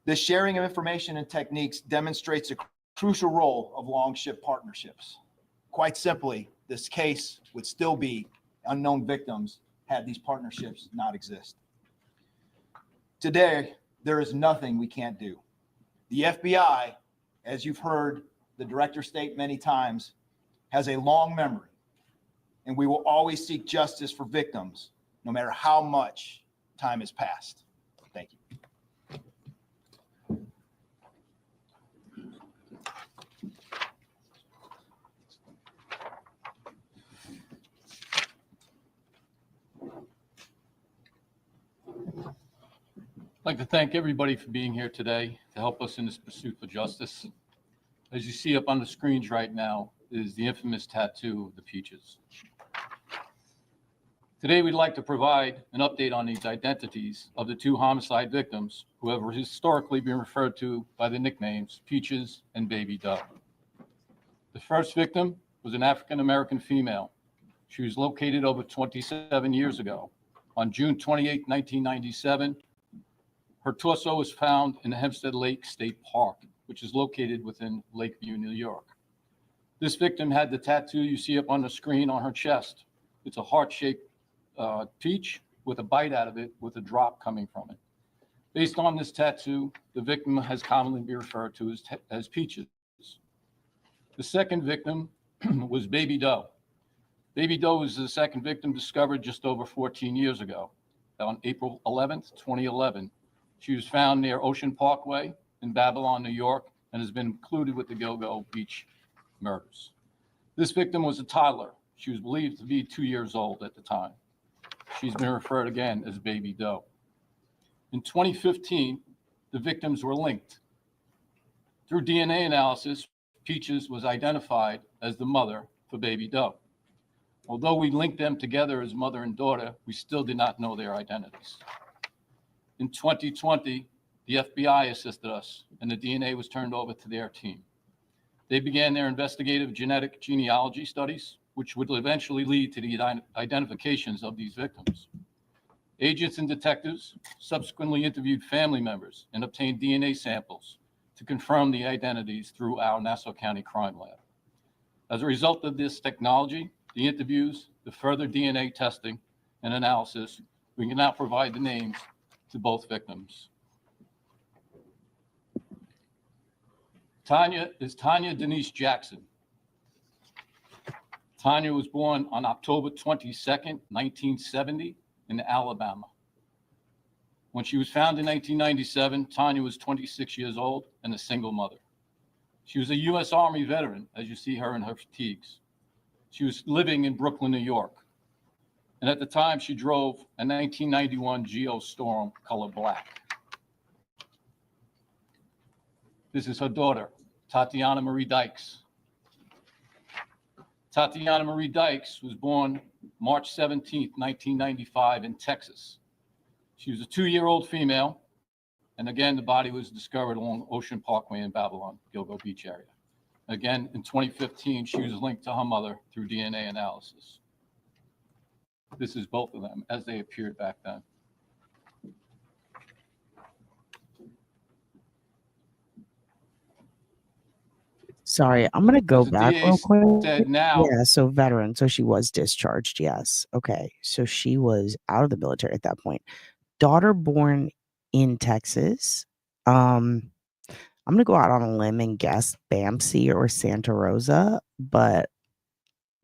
This sharing of information and techniques demonstrates a crucial role of long-ship partnerships. Quite simply, this case would still be unknown victims had these partnerships not exist. Today, there is nothing we can't do. The FBI, as you've heard the director state many times, has a long memory, and we will always seek justice for victims, no matter how much time has passed. Thank you.
I'd like to thank everybody for being here today to help us in this pursuit for justice. As you see up on the screens right now is the infamous tattoo of the peaches. Today, we'd like to provide an update on these identities of the two homicide victims who have historically been referred to by the nicknames Peaches and Baby Dove. The first victim was an African-American female. She was located over 27 years ago. On June 28, 1997, her torso was found in the Hempstead Lake State Park, which is located within Lakeview, New York. This victim had the tattoo you see up on the screen on her chest. It's a heart-shaped peach with a bite out of it with a drop coming from it. Based on this tattoo, the victim has commonly been referred to as Peaches. The second victim was Baby Doe. Baby Doe was the second victim discovered just over 14 years ago. On April 11th, 2011, she was found near Ocean Parkway in Babylon, New York, and has been included with the Gilgo Beach murders. This victim was a toddler. She was believed to be 2 years old at the time. She's been referred again as Baby Doe. In 2015, the victims were linked. Through DNA analysis, Peaches was identified as the mother for Baby Doe. Although we linked them together as mother and daughter, we still did not know their identities. In 2020, the FBI assisted us, and the DNA was turned over to their team. They began their investigative genetic genealogy studies, which would eventually lead to the identifications of these victims. Agents and detectives subsequently interviewed family members and obtained DNA samples to confirm the identities through our Nassau County Crime Lab. As a result of this technology, the interviews, the further DNA testing and analysis, we can now provide the names to both victims. Tanya is Tanya Denise Jackson. Tanya was born on October 22nd, 1970 in Alabama. When she was found in 1997, Tanya was 26 years old and a single mother. She was a U.S. Army veteran, as you see her in her fatigues. She was living in Brooklyn, New York. And at the time, she drove a 1991 Geo Storm color black. This is her daughter, Tatiana Marie Dykes. Tatiana Marie Dykes was born March 17th, 1995 in Texas. She was a 2-year-old female. And again, the body was discovered along Ocean Parkway in Babylon, Gilgo Beach area. Again, in 2015, she was linked to her mother through DNA analysis. This is both of them as they appeared back then.
Sorry, I'm gonna go
As the
back
DA
real quick.
said now,
Yeah, so veteran. So she was discharged. Yes. Okay. So she was out of the military at that point. Daughter born in Texas. I'm gonna go out on a limb and guess Bamsey or Santa Rosa, but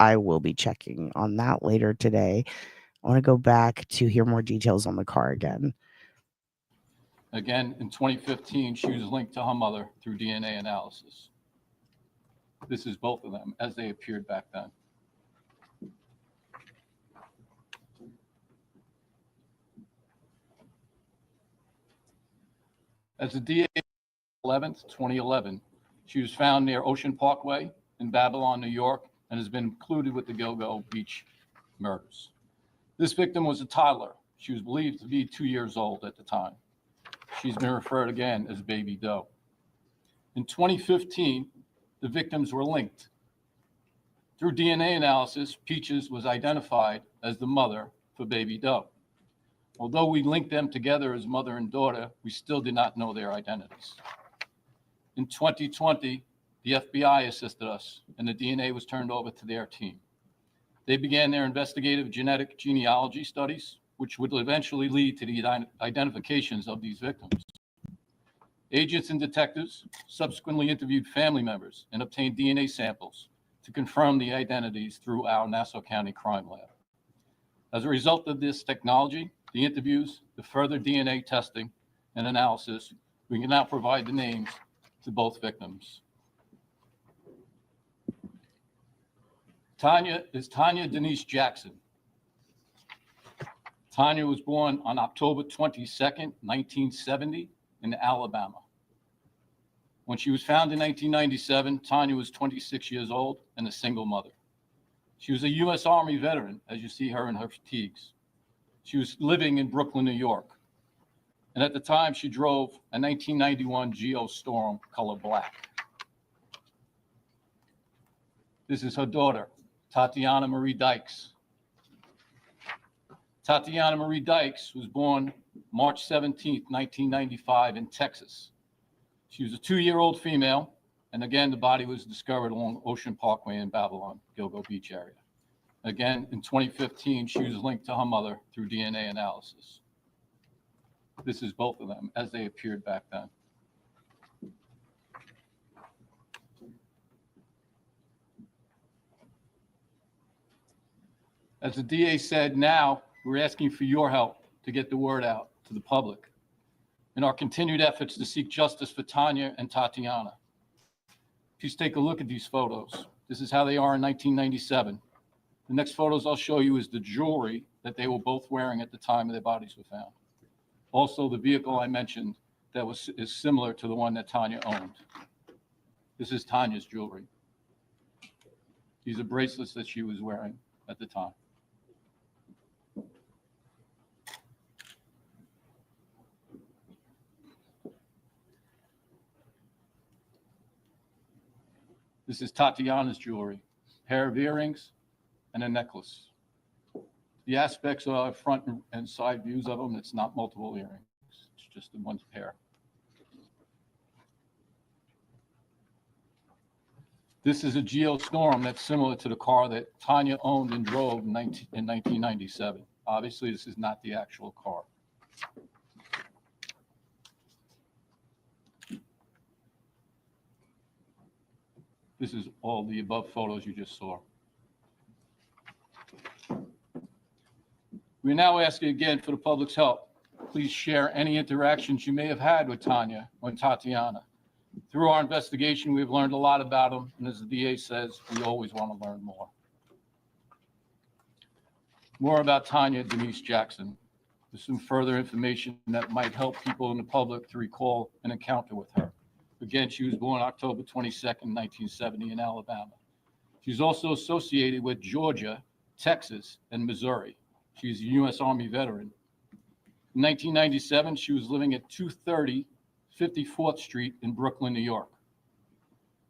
I will be checking on that later today. I want to go back to hear more details on the car again.
again, in 2015, she was linked to her mother through DNA analysis. This is both of them as they appeared back then. As the DA 11th, 2011, she was found near Ocean Parkway in Babylon, New York, and has been included with the Gilgo Beach murders. This victim was a toddler. She was believed to be 2 years old at the time. She's been referred again as Baby Doe. In 2015, the victims were linked. Through DNA analysis, Peaches was identified as the mother for baby Doe. Although we linked them together as mother and daughter, we still did not know their identities. In 2020, the FBI assisted us, and the DNA was turned over to their team. They began their investigative genetic genealogy studies, which would eventually lead to the identifications of these victims. Agents and detectives subsequently interviewed family members and obtained DNA samples to confirm the identities through our Nassau County Crime Lab. As a result of this technology, the interviews, the further DNA testing and analysis, we can now provide the names to both victims. Tanya is Tanya Denise Jackson. Tanya was born on October 22nd, 1970 in Alabama. When she was found in 1997, Tanya was 26 years old and a single mother. She was a U.S. Army veteran, as you see her in her fatigues. She was living in Brooklyn, New York. And at the time, she drove a 1991 Geo Storm color black. This is her daughter, Tatiana Marie Dykes. Tatiana Marie Dykes was born March 17th, 1995 in Texas. She was a 2-year-old female, and again, the body was discovered along Ocean Parkway in Babylon, Gilgo Beach area. Again, in 2015, she was linked to her mother through DNA analysis. This is both of them as they appeared back then. As the DA said, now we're asking for your help to get the word out to the public in our continued efforts to seek justice for Tanya and Tatiana. Please take a look at these photos. This is how they are in 1997. The next photos I'll show you is the jewelry that they were both wearing at the time their bodies were found. Also, the vehicle I mentioned that is similar to the one that Tanya owned. This is Tanya's jewelry. These are bracelets that she was wearing at the time. This is Tatiana's jewelry, a pair of earrings and a necklace. The aspects are front and side views of them. It's not multiple earrings. It's just in one pair. This is a Geo Storm that's similar to the car that Tanya owned and drove in 1997. Obviously, this is not the actual car. This is all the above photos you just saw. We now ask you again for the public's help. Please share any interactions you may have had with Tanya or Tatiana. Through our investigation, we've learned a lot about them, and as the DA says, we always want to learn more. More about Tanya Denise Jackson. There's some further information that might help people in the public to recall an encounter with her. Again, she was born October 22nd, 1970 in Alabama. She's also associated with Georgia, Texas, and Missouri. She's a U.S. Army veteran. In 1997, she was living at 230 54th Street in Brooklyn, New York.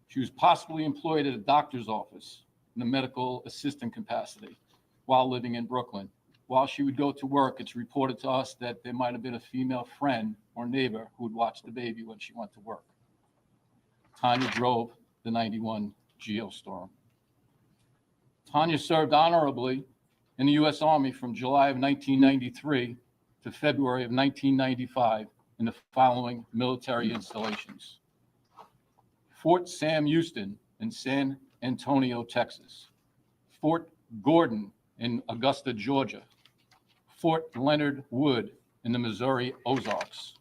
She was possibly employed at a doctor's office in a medical assistant capacity while living in Brooklyn. While she would go to work, it's reported to us that there might have been a female friend or neighbor who would watch the baby when she went to work. Tanya drove the 91 Geo Storm. Tanya served honorably in the U.S. Army from July of 1993 to February of 1995 in the following military installations: Fort Sam Houston in San Antonio, Texas; Fort Gordon in Augusta, Georgia; Fort Leonard Wood in the Missouri Ozarks.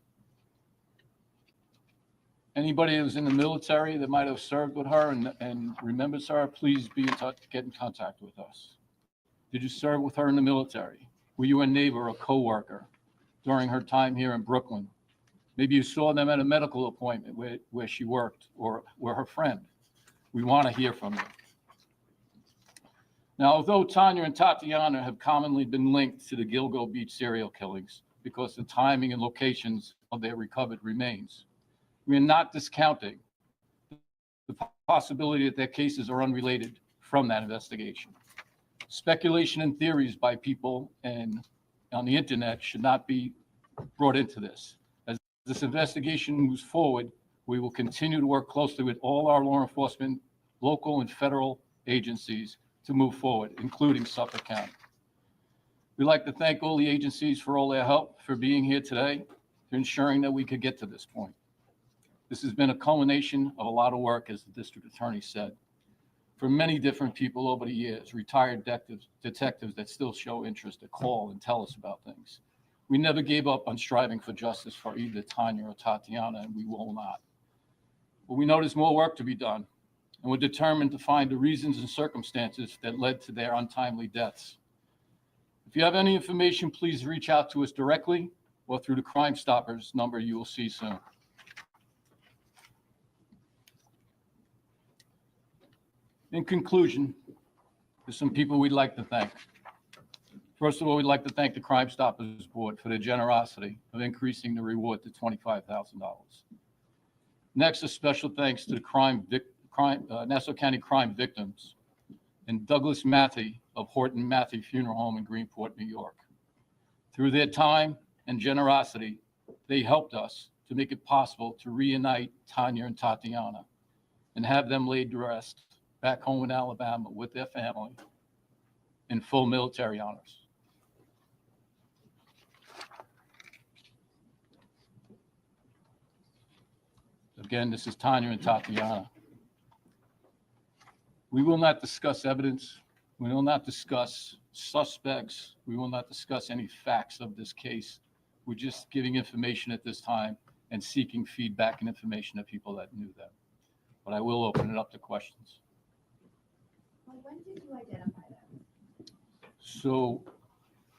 Anybody who's in the military that might have served with her and remembers her, please be in touch, get in contact with us. Did you serve with her in the military? Were you a neighbor or coworker during her time here in Brooklyn? Maybe you saw them at a medical appointment where she worked or were her friend. We want to hear from you. Now, although Tanya and Tatiana have commonly been linked to the Gilgo Beach serial killings because the timing and locations of their recovered remains, we are not discounting the possibility that their cases are unrelated from that investigation. Speculation and theories by people and on the internet should not be brought into this. As this investigation moves forward, we will continue to work closely with all our law enforcement, local and federal agencies to move forward, including Suffolk County. We'd like to thank all the agencies for all their help, for being here today, for ensuring that we could get to this point. This has been a culmination of a lot of work, as the district attorney said, for many different people over the years, retired detectives that still show interest, that call and tell us about things. We never gave up on striving for justice for either Tanya or Tatiana, and we will not. But we know there's more work to be done, and we're determined to find the reasons and circumstances that led to their untimely deaths. If you have any information, please reach out to us directly or through the Crime Stoppers number you will see soon. In conclusion, there's some people we'd like to thank. First of all, we'd like to thank the Crime Stoppers Board for their generosity of increasing the reward to $25,000. Next, a special thanks to the Nassau County crime victims and Douglas Matthey of Horton Matthey Funeral Home in Greenport, New York. Through their time and generosity, they helped us to make it possible to reunite Tanya and Tatiana and have them laid to rest back home in Alabama with their family in full military honors. Again, this is Tanya and Tatiana. We will not discuss evidence. We will not discuss suspects. We will not discuss any facts of this case. We're just giving information at this time and seeking feedback and information of people that knew them. But I will open it up to questions.
When did you identify them?
So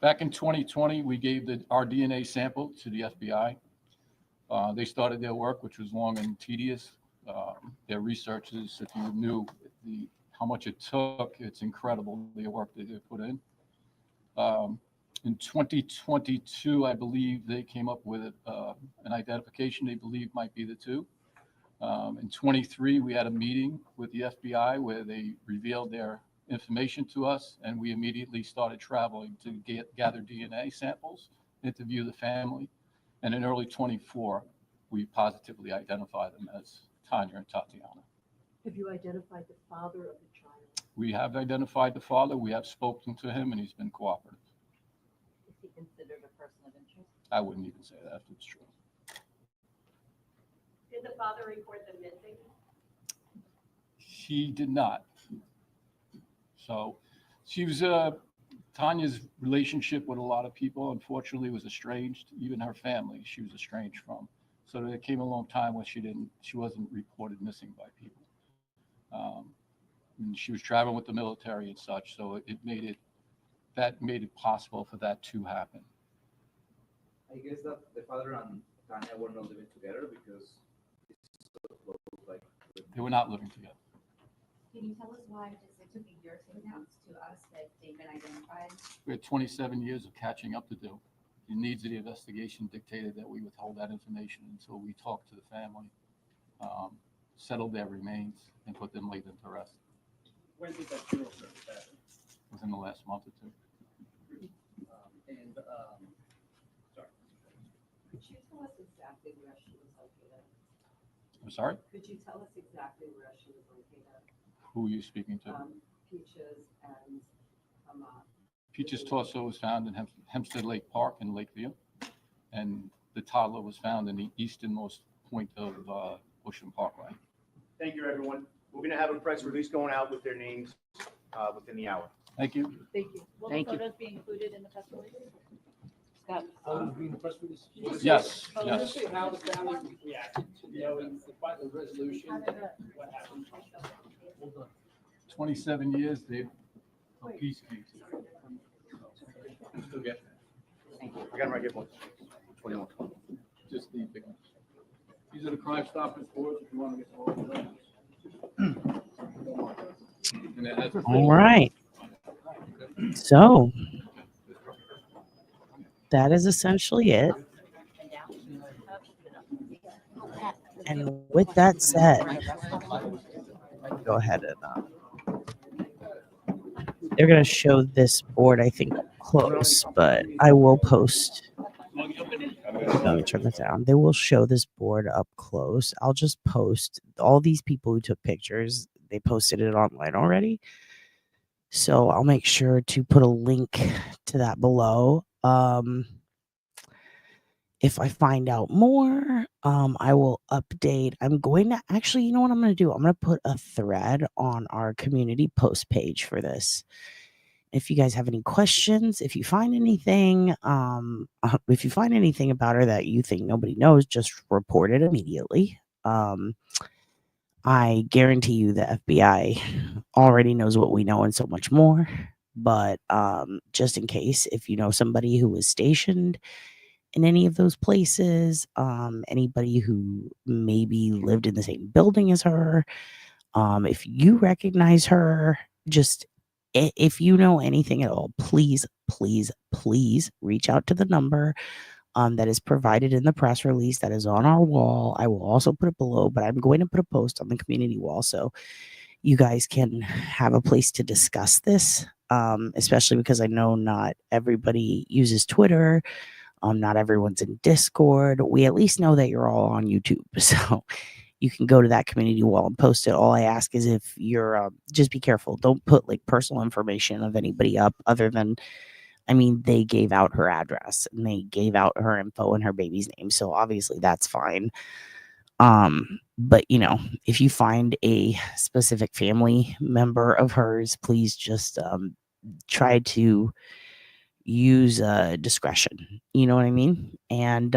back in 2020, we gave our DNA sample to the FBI. They started their work, which was long and tedious. Their researches, if you knew how much it took, it's incredible, the work that they put in. In 2022, I believe they came up with an identification they believe might be the two. In 23, we had a meeting with the FBI where they revealed their information to us, and we immediately started traveling to gather DNA samples, interview the family, and in early 24, we positively identified them as Tanya and Tatiana.
Have you identified the father of the child?
We have identified the father. We have spoken to him, and he's been cooperative.
Is he considered a person of interest?
I wouldn't even say that if it's true.
Did the father report them missing?
He did not. So she was Tanya's relationship with a lot of people, unfortunately, was estranged. Even her family, she was estranged from. So there came a long time when she wasn't reported missing by people. And she was traveling with the military and such, so that made it possible for that to happen.
I guess that the father and Tanya were not living together because it's so close, like
They were not living together.
Can you tell us why it took a year to announce to us that they've been identified?
We had 27 years of catching up to do. The needs of the investigation dictated that we withhold that information until we talked to the family, settled their remains, and put them laid into rest.
When did that funeral service happen?
Within the last month or two.
Sorry.
Could you tell us exactly where she was located?
I'm sorry?
Could you tell us exactly where she was located?
Who are you speaking to?
Peaches and
Peach's torso was found in Hempstead Lake Park in Lakeview, and the toddler was found in the easternmost point of Ocean Parkway.
Thank you, everyone. We're going to have a press release going out with their names within the hour.
Thank you.
Thank you.
Will the photos
be included in the press release?
Scott?
Being the press release?
Yes,
Let's
yes.
see how the family reacted to knowing the resolution, what happened. Hold on.
27 years, they've peace case.
I got them right here, boys. 21.
Just the big ones. These are the Crime Stoppers boards if you want to get all of them. And it has-
All right. So that is essentially it. And with that said, go ahead and they're gonna show this board, I think, up close, but I will post. Let me turn that down. They will show this board up close. I'll just post all these people who took pictures. They posted it online already. So I'll make sure to put a link to that below. If I find out more, I will update. I'm going to actually, you know what I'm going to do? I'm going to put a thread on our community post page for this. If you guys have any questions, if you find anything about her that you think nobody knows, just report it immediately. I guarantee you the FBI already knows what we know and so much more. But just in case, if you know somebody who was stationed in any of those places, anybody who maybe lived in the same building as her, if you recognize her, just if you know anything at all, please, please, please reach out to the number that is provided in the press release that is on our wall. I will also put it below, but I'm going to put a post on the community wall so you guys can have a place to discuss this, especially because I know not everybody uses Twitter. Not everyone's in Discord. We at least know that you're all on YouTube. So you can go to that community wall and post it. All I ask is if you're, just be careful. Don't put like personal information of anybody up other than, I mean, they gave out her address and they gave out her info and her baby's name. So obviously that's fine. But you know, if you find a specific family member of hers, please just try to use discretion. You know what I mean? And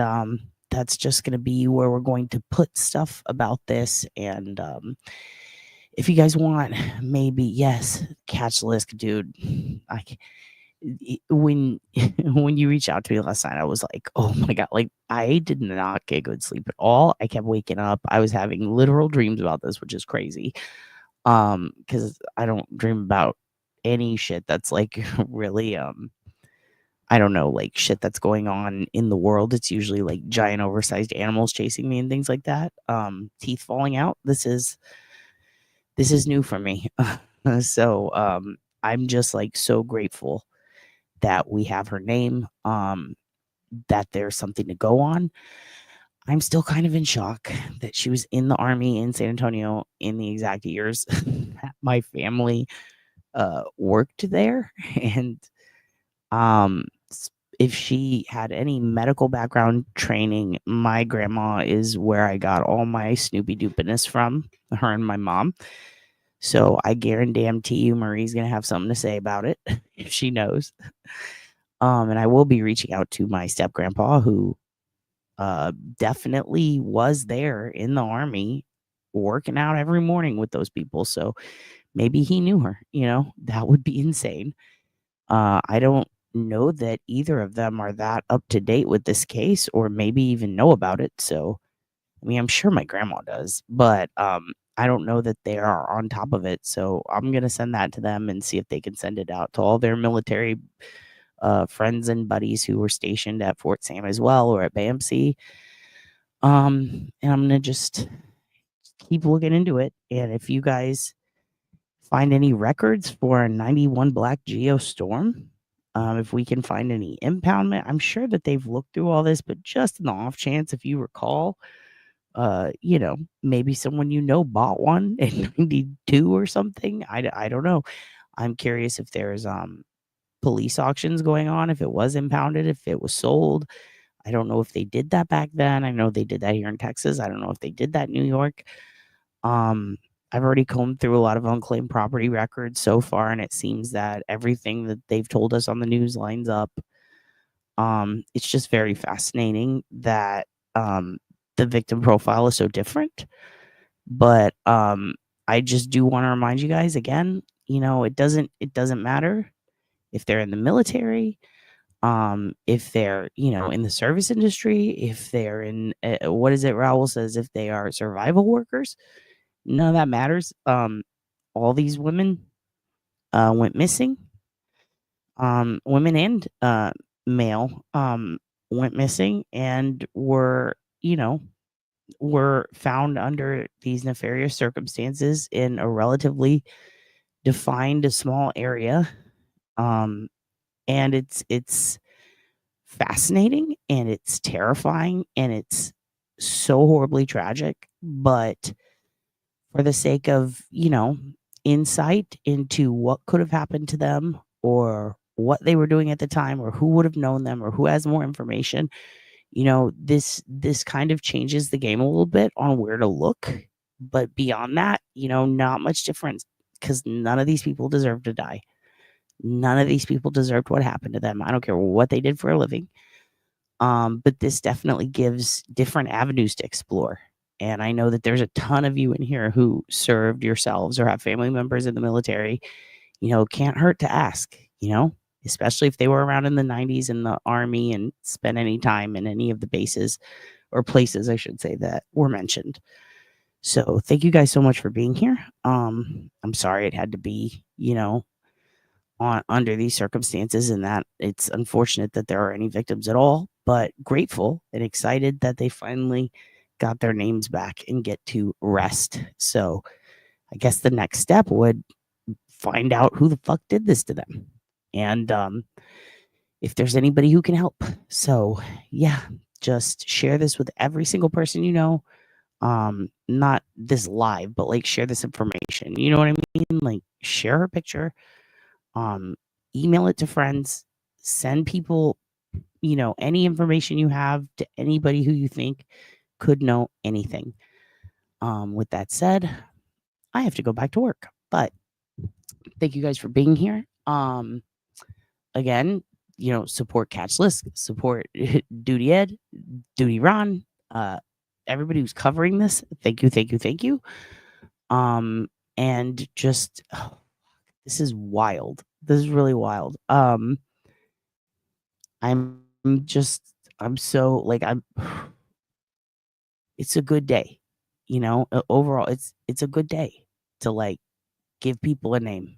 that's just going to be where we're going to put stuff about this. And if you guys want, maybe yes, catch list, dude. When when you reached out to me last night, I was like, oh my god, like I did not get good sleep at all. I kept waking up. I was having literal dreams about this, which is crazy. Because I don't dream about any shit that's like really I don't know, like shit that's going on in the world. It's usually like giant oversized animals chasing me and things like that. Teeth falling out. This is new for me. So I'm just like so grateful that we have her name, that there's something to go on. I'm still kind of in shock that she was in the army in San Antonio in the exact years that my family worked there. And if she had any medical background training, my grandma is where I got all my SnoopyDupaness from, her and my mom. So I guarantee you Marie's going to have something to say about it if she knows. And I will be reaching out to my step grandpa who definitely was there in the army working out every morning with those people. So maybe he knew her, you know, that would be insane. I don't know that either of them are that up to date with this case or maybe even know about it. So, I mean, I'm sure my grandma does, but I don't know that they are on top of it. So I'm going to send that to them and see if they can send it out to all their military friends and buddies who were stationed at Fort Sam as well or at BAMC. And I'm going to just keep looking into it. And if you guys find any records for a 91 Black Geo Storm, if we can find any impoundment, I'm sure that they've looked through all this, but just in the off chance, if you recall, you know, maybe someone you know bought one in 92 or something. I don't know. I'm curious if there's police auctions going on, if it was impounded, if it was sold. I don't know if they did that back then. I know they did that here in Texas. I don't know if they did that in New York. I've already combed through a lot of unclaimed property records so far, and it seems that everything that they've told us on the news lines up. It's just very fascinating that the victim profile is so different. But I just do want to remind you guys again, you know, it doesn't matter if they're in the military, if they're, you know, in the service industry, if they're in what is it Raul says, if they are survival workers, none of that matters. All these women went missing. Women and male went missing and were, you know, were found under these nefarious circumstances in a relatively defined small area. And it's fascinating and it's terrifying and it's so horribly tragic, but for the sake of, insight into what could have happened to them or what they were doing at the time or who would have known them or who has more information, this kind of changes the game a little bit on where to look. But beyond that, not much difference, because none of these people deserve to die. None of these people deserved what happened to them. I don't care what they did for a living. But this definitely gives different avenues to explore. And I know that there's a ton of you in here who served yourselves or have family members in the military. Can't hurt to ask, especially if they were around in the 90s in the Army and spent any time in any of the bases or places, I should say, that were mentioned. So thank you guys so much for being here. I'm sorry it had to be, under these circumstances, and that it's unfortunate that there are any victims at all, but grateful and excited that they finally got their names back and get to rest. So I guess the next step would find out who the fuck did this to them, and if there's anybody who can help. So yeah, just share this with every single person you know. Not this live, but like share this information, you know what I mean? Like share her picture, email it to friends, send people, any information you have to anybody who you think could know anything. With that said, I have to go back to work, but thank you guys for being here. Again, support Catch List, support Duty Ed, Duty Ron, everybody who's covering this. Thank you, thank you, thank you. And just, this is wild. This is really wild. I'm so like, it's a good day, overall, it's a good day to like give people a name.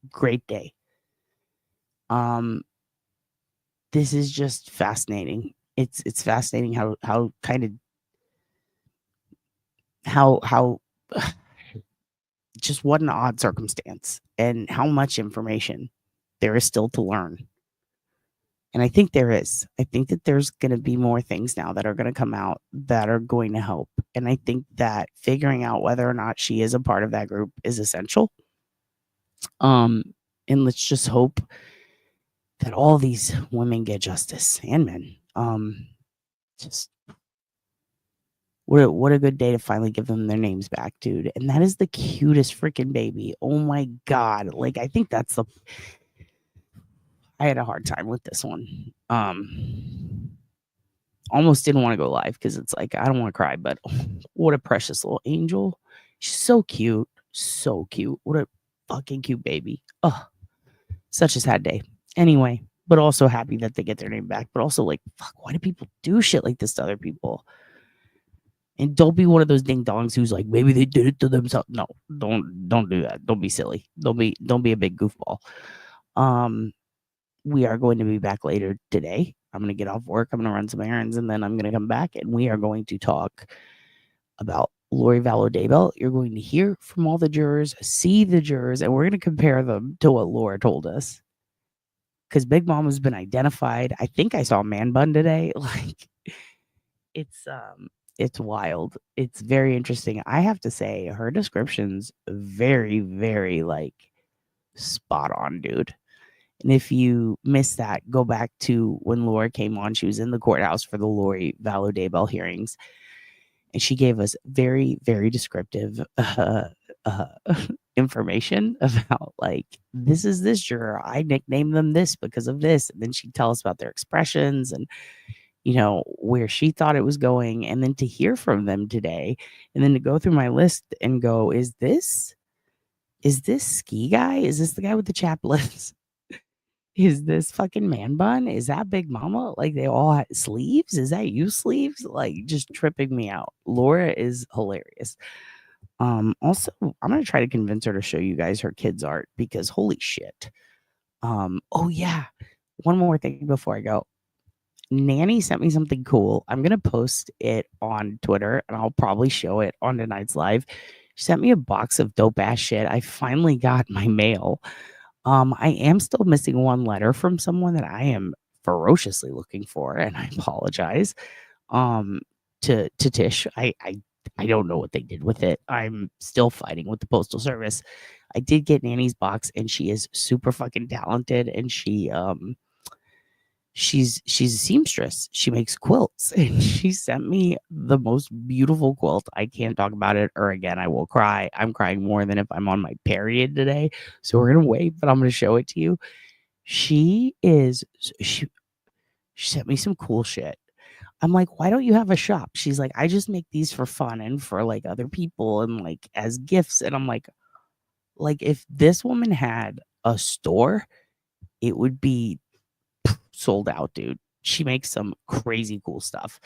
Great day. This is just fascinating. It's fascinating how kind of how just what an odd circumstance and how much information there is still to learn. And I think there is. I think that there's going to be more things now that are going to come out that are going to help. And I think that figuring out whether or not she is a part of that group is essential. And let's just hope that all these women get justice and men. Just what a good day to finally give them their names back, dude. And that is the cutest freaking baby. Oh my god. Like I think that's I had a hard time with this one. Almost didn't want to go live because it's like I don't want to cry, but what a precious little angel. She's so cute. So cute. What a fucking cute baby. Oh, such a sad day. Anyway, but also happy that they get their name back. But also like, fuck, why do people do shit like this to other people? And don't be one of those ding dongs who's like, maybe they did it to themselves. No, don't do that. Don't be silly. Don't be a big goofball. We are going to be back later today. I'm going to get off work. I'm going to run some errands, and then I'm going to come back, and we are going to talk about Lori Vallow Daybell. You're going to hear from all the jurors, see the jurors, and we're going to compare them to what Laura told us. Because Big Mom has been identified. I think I saw a man bun today. Like, it's wild. It's very interesting. I have to say, her description's very, very like spot on, dude. And if you missed that, go back to when Laura came on. She was in the courthouse for the Lori Vallow Daybell hearings. And she gave us very, very descriptive information about like, this is this juror. I nicknamed them this because of this. And then she'd tell us about their expressions and, where she thought it was going. And then to hear from them today and then to go through my list and go, is this ski guy? Is this the guy with the chapped lips? Is this fucking man bun? Is that Big Mama? Like they all had sleeves? Is that you sleeves? Like just tripping me out. Laura is hilarious. Also, I'm gonna try to convince her to show you guys her kids' art because holy shit. Oh yeah. One more thing before I go. Nanny sent me something cool. I'm gonna post it on Twitter and I'll probably show it on tonight's live. She sent me a box of dope ass shit. I finally got my mail. I am still missing one letter from someone that I am ferociously looking for, and I apologize. Um, to Tish, I don't know what they did with it. I'm still fighting with the postal service. I did get Nanny's box, and she is super fucking talented, and she's a seamstress. She makes quilts, and she sent me the most beautiful quilt. I can't talk about it, or again, I will cry. I'm crying more than if I'm on my period today. So we're gonna wait, but I'm gonna show it to you. She is she she sent me some cool shit. I'm like, why don't you have a shop? She's like, I just make these for fun and for like other people and like as gifts. And I'm like if this woman had a store, it would be sold out, dude. She makes some crazy cool stuff.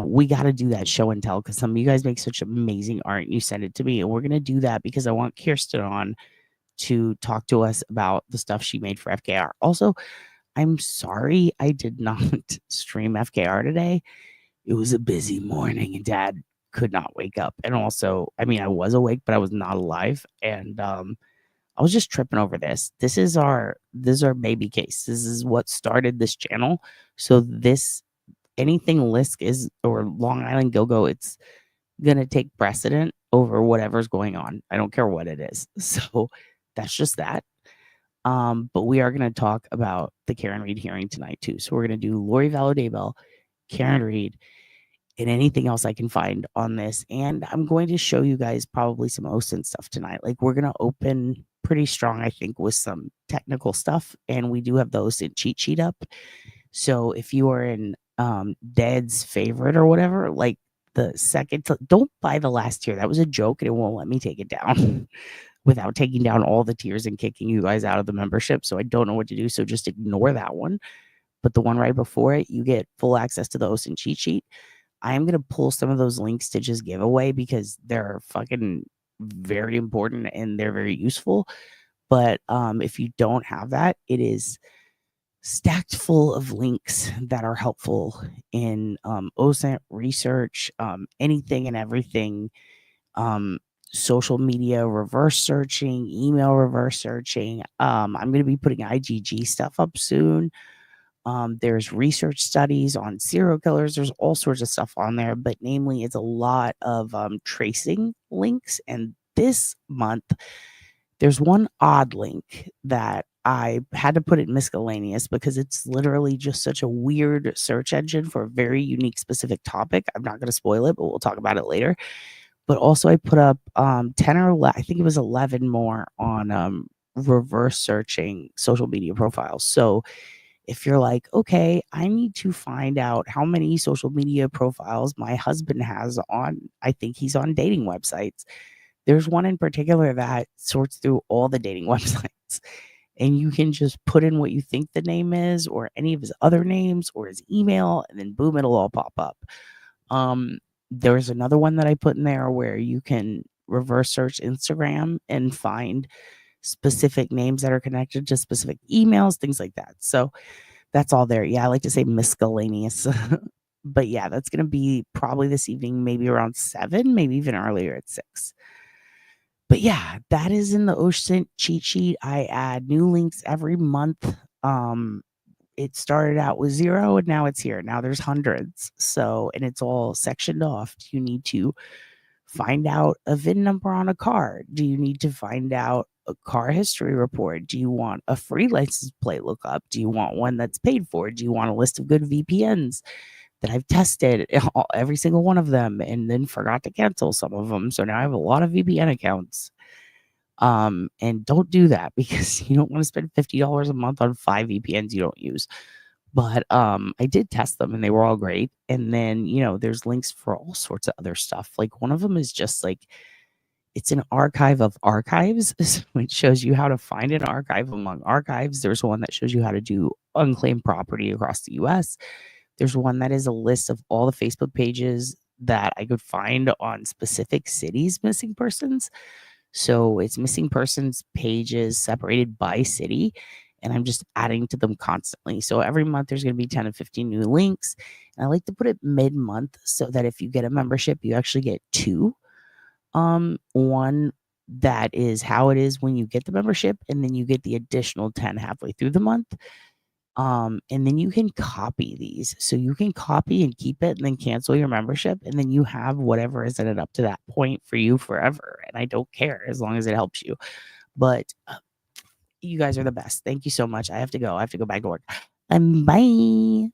We got to do that show and tell because some of you guys make such amazing art. And you send it to me, and we're gonna do that because I want Kirsten on to talk to us about the stuff she made for FKR. Also, I'm sorry I did not stream FKR today. It was a busy morning, and Dad could not wake up. And also, I mean, I was awake, but I was not alive, and I was just tripping over this. This is our baby case. This is what started this channel. So this anything Lisk is or Long Island Gilgo, it's gonna take precedent over whatever's going on. I don't care what it is. So that's just that. But we are gonna talk about the Karen Reed hearing tonight too. So we're gonna do Lori Vallow Daybell, Karen Reed, and anything else I can find on this. And I'm going to show you guys probably some OSINT stuff tonight. Like we're gonna open pretty strong, I think, with some technical stuff. And we do have the OSINT cheat sheet up. So if you are in Dad's favorite or whatever, like the second don't buy the last tier. That was a joke and it won't let me take it down without taking down all the tiers and kicking you guys out of the membership. So I don't know what to do. So just ignore that one. But the one right before it, you get full access to the OSINT cheat sheet. I am going to pull some of those links to just give away because they're fucking very important and they're very useful. But if you don't have that, it is stacked full of links that are helpful in OSINT research, anything and everything, social media reverse searching, email reverse searching. I'm going to be putting IgG stuff up soon. There's research studies on serial killers. There's all sorts of stuff on there, but namely, it's a lot of tracing links. And this month, there's one odd link that I had to put it miscellaneous because it's literally just such a weird search engine for a very unique, specific topic. I'm not going to spoil it, but we'll talk about it later. But also, I put up 10 or 11, I think it was 11 more on reverse searching social media profiles. So if you're like, okay, I need to find out how many social media profiles my husband has on, I think he's on dating websites. There's one in particular that sorts through all the dating websites. And you can just put in what you think the name is or any of his other names or his email, and then boom, it'll all pop up. There's another one that I put in there where you can reverse search Instagram and find specific names that are connected to specific emails, things like that. So that's all there. Yeah, I like to say miscellaneous. But yeah, that's going to be probably this evening, maybe around 7, maybe even earlier at 6. But yeah, that is in the OSINT cheat sheet. I add new links every month. It started out with 0 and now it's here. Now there's hundreds. So, and it's all sectioned off. Do you need to find out a VIN number on a car? Do you need to find out a car history report? Do you want a free license plate lookup? Do you want one that's paid for? Do you want a list of good VPNs that I've tested, every single one of them, and then forgot to cancel some of them? So now I have a lot of VPN accounts. And don't do that because you don't want to spend $50 a month on 5 VPNs you don't use. But I did test them and they were all great. And then, there's links for all sorts of other stuff. Like one of them is just like, it's an archive of archives, which shows you how to find an archive among archives. There's one that shows you how to do unclaimed property across the US. There's one that is a list of all the Facebook pages that I could find on specific cities' missing persons. So it's missing persons pages separated by city. and I'm just adding to them constantly. So every month there's going to be 10 to 15 new links. And I like to put it mid-month so that if you get a membership, you actually get two. One that is how it is when you get the membership, and then you get the additional 10 halfway through the month. And then you can copy these. So you can copy and keep it and then cancel your membership. And then you have whatever is in it up to that point for you forever. And I don't care as long as it helps you. But you guys are the best. Thank you so much. I have to go. I have to go back to work. Bye.